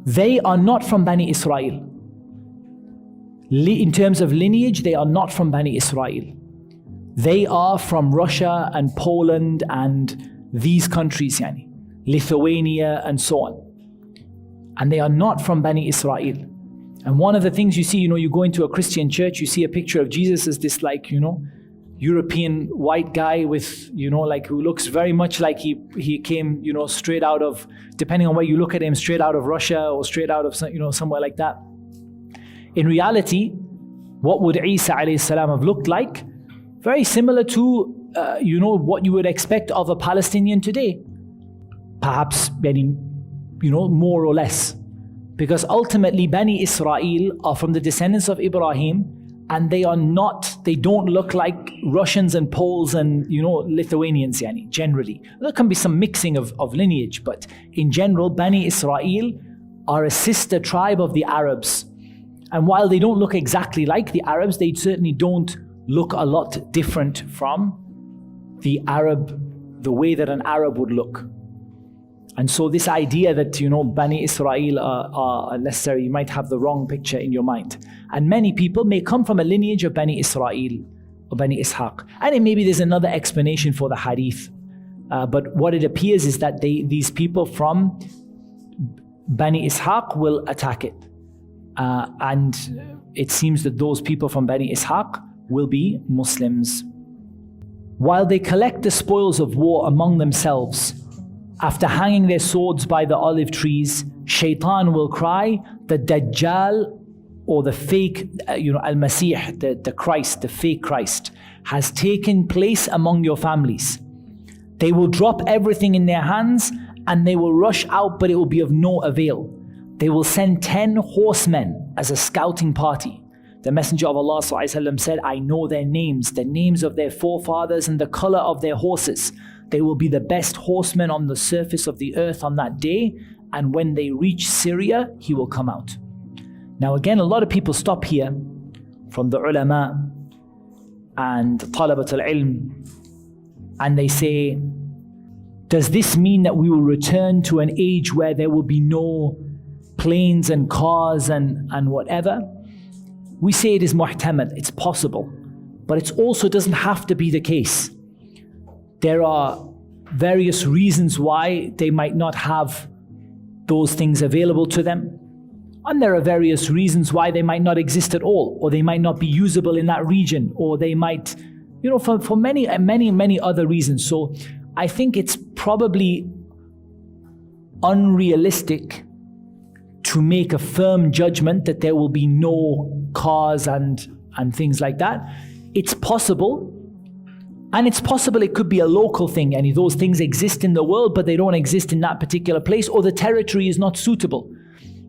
They are not from Bani Israel. In terms of lineage, they are not from Bani Israel. They are from Russia and Poland and these countries, yani, Lithuania and so on. And they are not from Bani Israel. And one of the things you see, you go into a Christian church, you see a picture of Jesus as this European white guy with, who looks very much like he came, straight out of, depending on where you look at him, straight out of Russia or straight out of, somewhere like that. In reality, what would Isa alayhi salam have looked like? Very similar to, what you would expect of a Palestinian today. Perhaps, more or less. Because ultimately, Bani Israel are from the descendants of Ibrahim, and they don't look like Russians and Poles and Lithuanians, generally. There can be some mixing of lineage, but in general, Bani Israel are a sister tribe of the Arabs. And while they don't look exactly like the Arabs, they certainly don't look a lot different from the way that an Arab would look. And so this idea that, Bani Israel are necessary, you might have the wrong picture in your mind. And many people may come from a lineage of Bani Israel or Bani Ishaq. And maybe there's another explanation for the hadith. But what it appears is that these people from Bani Ishaq will attack it. And it seems that those people from Bani Ishaq will be Muslims. While they collect the spoils of war among themselves, after hanging their swords by the olive trees, Shaitan will cry, the Dajjal, or the fake, Al-Masih, the Christ, the fake Christ, has taken place among your families. They will drop everything in their hands and they will rush out, but it will be of no avail. They will send 10 horsemen as a scouting party. The Messenger of Allah ﷺ said, I know their names of their forefathers and the color of their horses. They will be the best horsemen on the surface of the earth on that day, and when they reach Syria, he will come out. Now again, a lot of people stop here from the ulama and talabat al-ilm, and they say, does this mean that we will return to an age where there will be no planes and cars and whatever, we say it is muhtamal, it's possible. But it also doesn't have to be the case. There are various reasons why they might not have those things available to them. And there are various reasons why they might not exist at all, or they might not be usable in that region, or they might, for many other reasons. So I think it's probably unrealistic to make a firm judgment that there will be no cars and things like that. It's possible, and it's possible it could be a local thing, and those things exist in the world, but they don't exist in that particular place, or the territory is not suitable.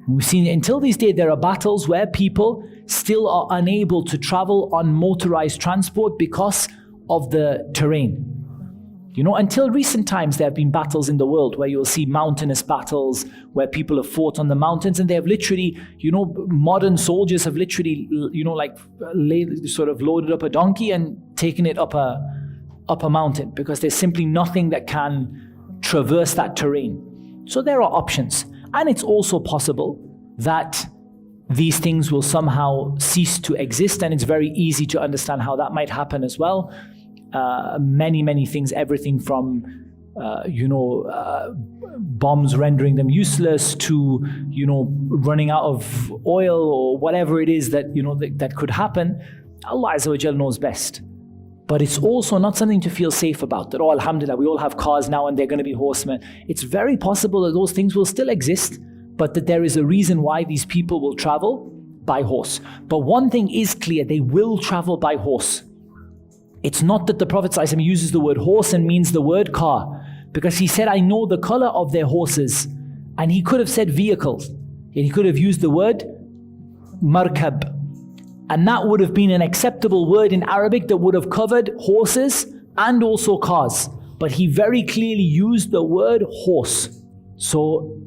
We've seen until this day there are battles where people still are unable to travel on motorized transport because of the terrain. Until recent times there have been battles in the world where you'll see mountainous battles where people have fought on the mountains, and they have literally, modern soldiers have literally, sort of loaded up a donkey and taken it up a mountain because there's simply nothing that can traverse that terrain. So there are options. And it's also possible that these things will somehow cease to exist, and it's very easy to understand how that might happen as well. Many things, everything from bombs rendering them useless to running out of oil or whatever it is that that could happen. Allah Azza wa Jal knows best. But it's also not something to feel safe about, that, alhamdulillah, we all have cars now and they're going to be horsemen. It's very possible that those things will still exist, but that there is a reason why these people will travel by horse. But one thing is clear, they will travel by horse. It's not that the Prophet ﷺ uses the word horse and means the word car, because he said, I know the color of their horses. And he could have said vehicles, and he could have used the word markab. And that would have been an acceptable word in Arabic that would have covered horses and also cars. But he very clearly used the word horse. So,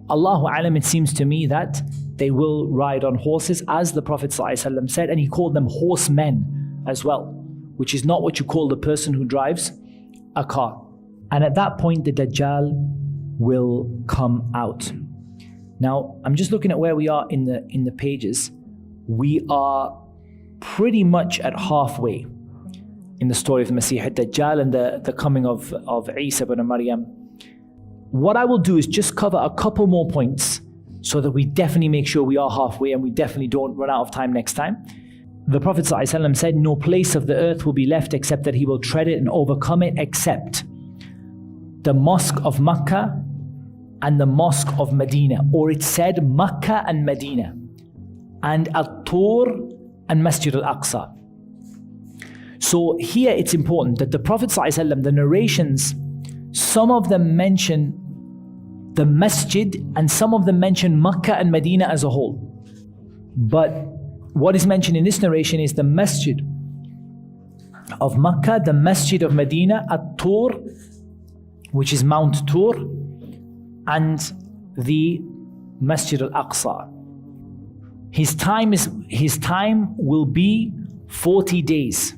Allahu Alam, it seems to me that they will ride on horses, as the Prophet ﷺ said, and he called them horsemen as well, which is not what you call the person who drives a car. And at that point, the Dajjal will come out. Now, I'm just looking at where we are in the pages. We are pretty much at halfway in the story of the Masih ad-Dajjal and the coming of Isa ibn Maryam. What I will do is just cover a couple more points so that we definitely make sure we are halfway and we definitely don't run out of time next time. The Prophet ﷺ said, no place of the earth will be left except that he will tread it and overcome it, except the mosque of Makkah and the mosque of Medina. Or it said Makkah and Medina, and At-Tur and Masjid al-Aqsa. So here it's important that the Prophet ﷺ, the narrations, some of them mention the masjid and some of them mention Makkah and Medina as a whole. But what is mentioned in this narration is the masjid of Makkah, the masjid of Medina, At-Tur, which is Mount Tur, and the Masjid al-Aqsa. His time will be 40 days.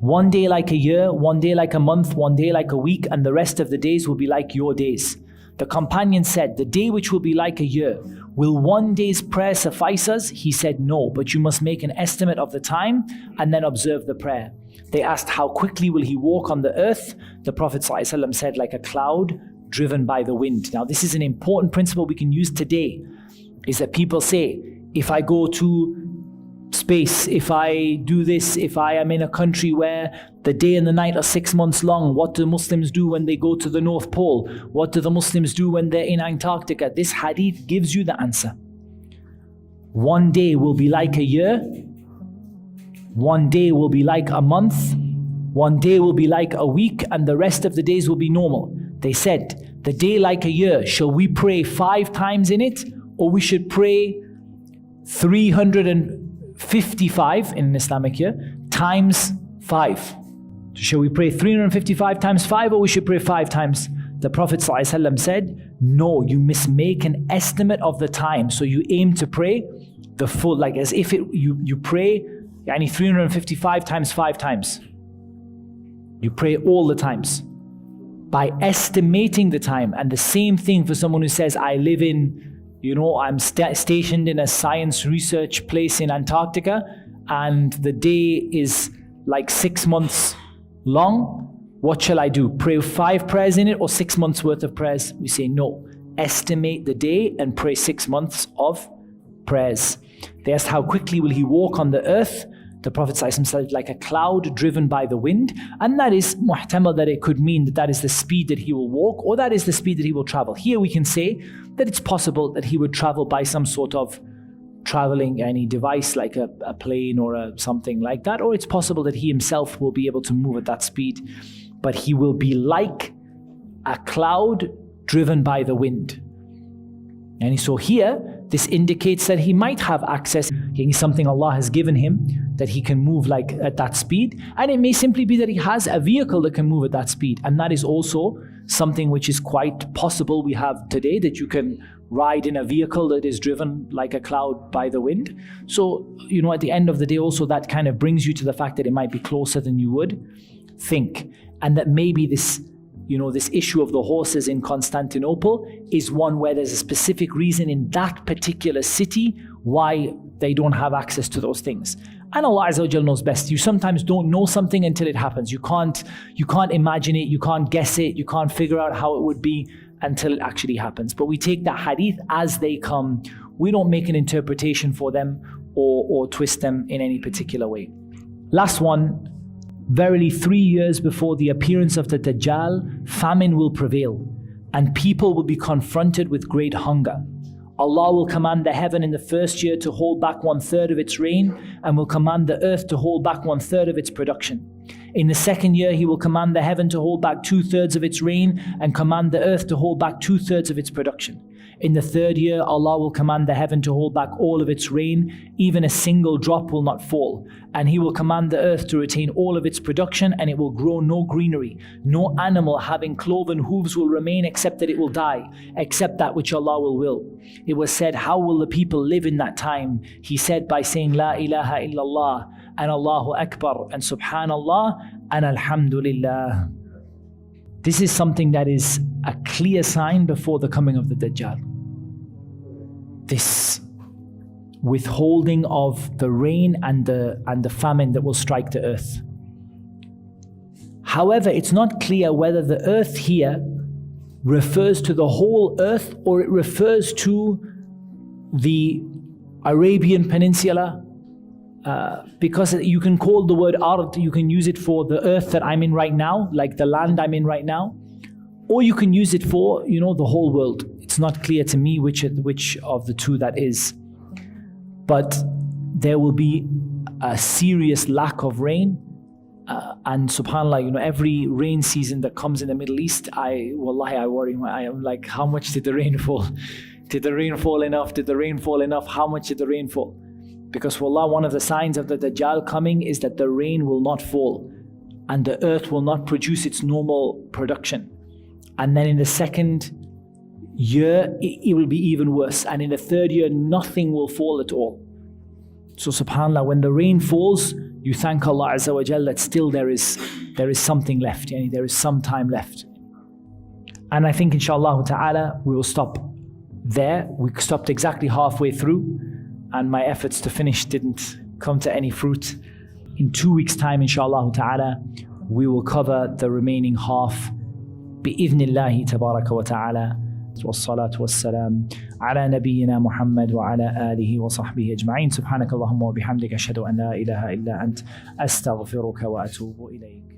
One day like a year, one day like a month, one day like a week, and the rest of the days will be like your days. The companion said, the day which will be like a year, will one day's prayer suffice us? He said, no, but you must make an estimate of the time and then observe the prayer. They asked, how quickly will he walk on the earth? The Prophet ﷺ said, like a cloud driven by the wind. Now this is an important principle we can use today, is that people say, if I go to space, if I do this, if I am in a country where the day and the night are 6 months long, what do Muslims do when they go to the North Pole? What do the Muslims do when they're in Antarctica? This hadith gives you the answer. One day will be like a year, one day will be like a month, one day will be like a week, and the rest of the days will be normal. They said, the day like a year, shall we pray 5 times in it, or we should pray 355 in an Islamic year times 5? Shall we pray 355 times 5, or we should pray 5 times? The Prophet ﷺ said, no, you must make an estimate of the time. So you aim to pray the full, like as if you pray 355 times 5 times. You pray all the times by estimating the time. And the same thing for someone who says, I live in I'm stationed in a science research place in Antarctica and the day is like 6 months long. What shall I do? Pray 5 prayers in it or 6 months worth of prayers? We say no. Estimate the day and pray 6 months of prayers. They asked, how quickly will he walk on the earth? The Prophet said, like a cloud driven by the wind. And that is muhtamal, that it could mean that is the speed that he will walk, or that is the speed that he will travel. Here we can say that it's possible that he would travel by some sort of traveling any device like a plane or something like that, or it's possible that he himself will be able to move at that speed, but he will be like a cloud driven by the wind. And so here, this indicates that he might have access. It's something Allah has given him, that he can move like at that speed. And it may simply be that he has a vehicle that can move at that speed. And that is also something which is quite possible we have today, that you can ride in a vehicle that is driven like a cloud by the wind. So, at the end of the day also, that kind of brings you to the fact that it might be closer than you would think. And that maybe this issue of the horses in Constantinople is one where there's a specific reason in that particular city why they don't have access to those things. And Allah Azza wa Jal knows best. You sometimes don't know something until it happens. You can't imagine it, you can't guess it, you can't figure out how it would be until it actually happens. But we take that hadith as they come. We don't make an interpretation for them or twist them in any particular way. Last one. Verily 3 years before the appearance of the Dajjal, famine will prevail, and people will be confronted with great hunger. Allah will command the heaven in the first year to hold back 1/3 of its rain, and will command the earth to hold back 1/3 of its production. In the second year, He will command the heaven to hold back 2/3 of its rain, and command the earth to hold back 2/3 of its production. In the third year, Allah will command the heaven to hold back all of its rain, even a single drop will not fall. And He will command the earth to retain all of its production, and it will grow no greenery. No animal having cloven hooves will remain except that it will die, except that which Allah will. It was said, how will the people live in that time? He said, by saying La ilaha illallah, and Allahu Akbar, and Subhanallah, and Alhamdulillah. This is something that is a clear sign before the coming of the Dajjal. This withholding of the rain and the famine that will strike the earth. However, it's not clear whether the earth here refers to the whole earth or it refers to the Arabian Peninsula, because you can call the word ard, you can use it for the earth that I'm in right now, like the land I'm in right now, or you can use it for, the whole world. It's not clear to me which of the two that is. But there will be a serious lack of rain, and subhanAllah, every rain season that comes in the Middle East, I worry. I am like, how much did the rain fall? Did the rain fall enough? Did the rain fall enough? How much did the rain fall? Because wallah, one of the signs of the Dajjal coming is that the rain will not fall and the earth will not produce its normal production. And then in the second year, it will be even worse. And in the third year, nothing will fall at all. So subhanAllah, when the rain falls, you thank Allah Azza wa Jal that still there is something left, there is some time left. And I think inshallah ta'ala, we will stop there. We stopped exactly halfway through, and my efforts to finish didn't come to any fruit. In 2 weeks' time, inshallah ta'ala, we will cover the remaining half. Bi'idhnillahi tabaraka wa ta'ala. والصلاة والسلام على نبينا محمد وعلى آله وصحبه أجمعين. سبحانك اللهم وبحمدك أشهد أن لا إله إلا أنت أستغفرك وأتوب إليك.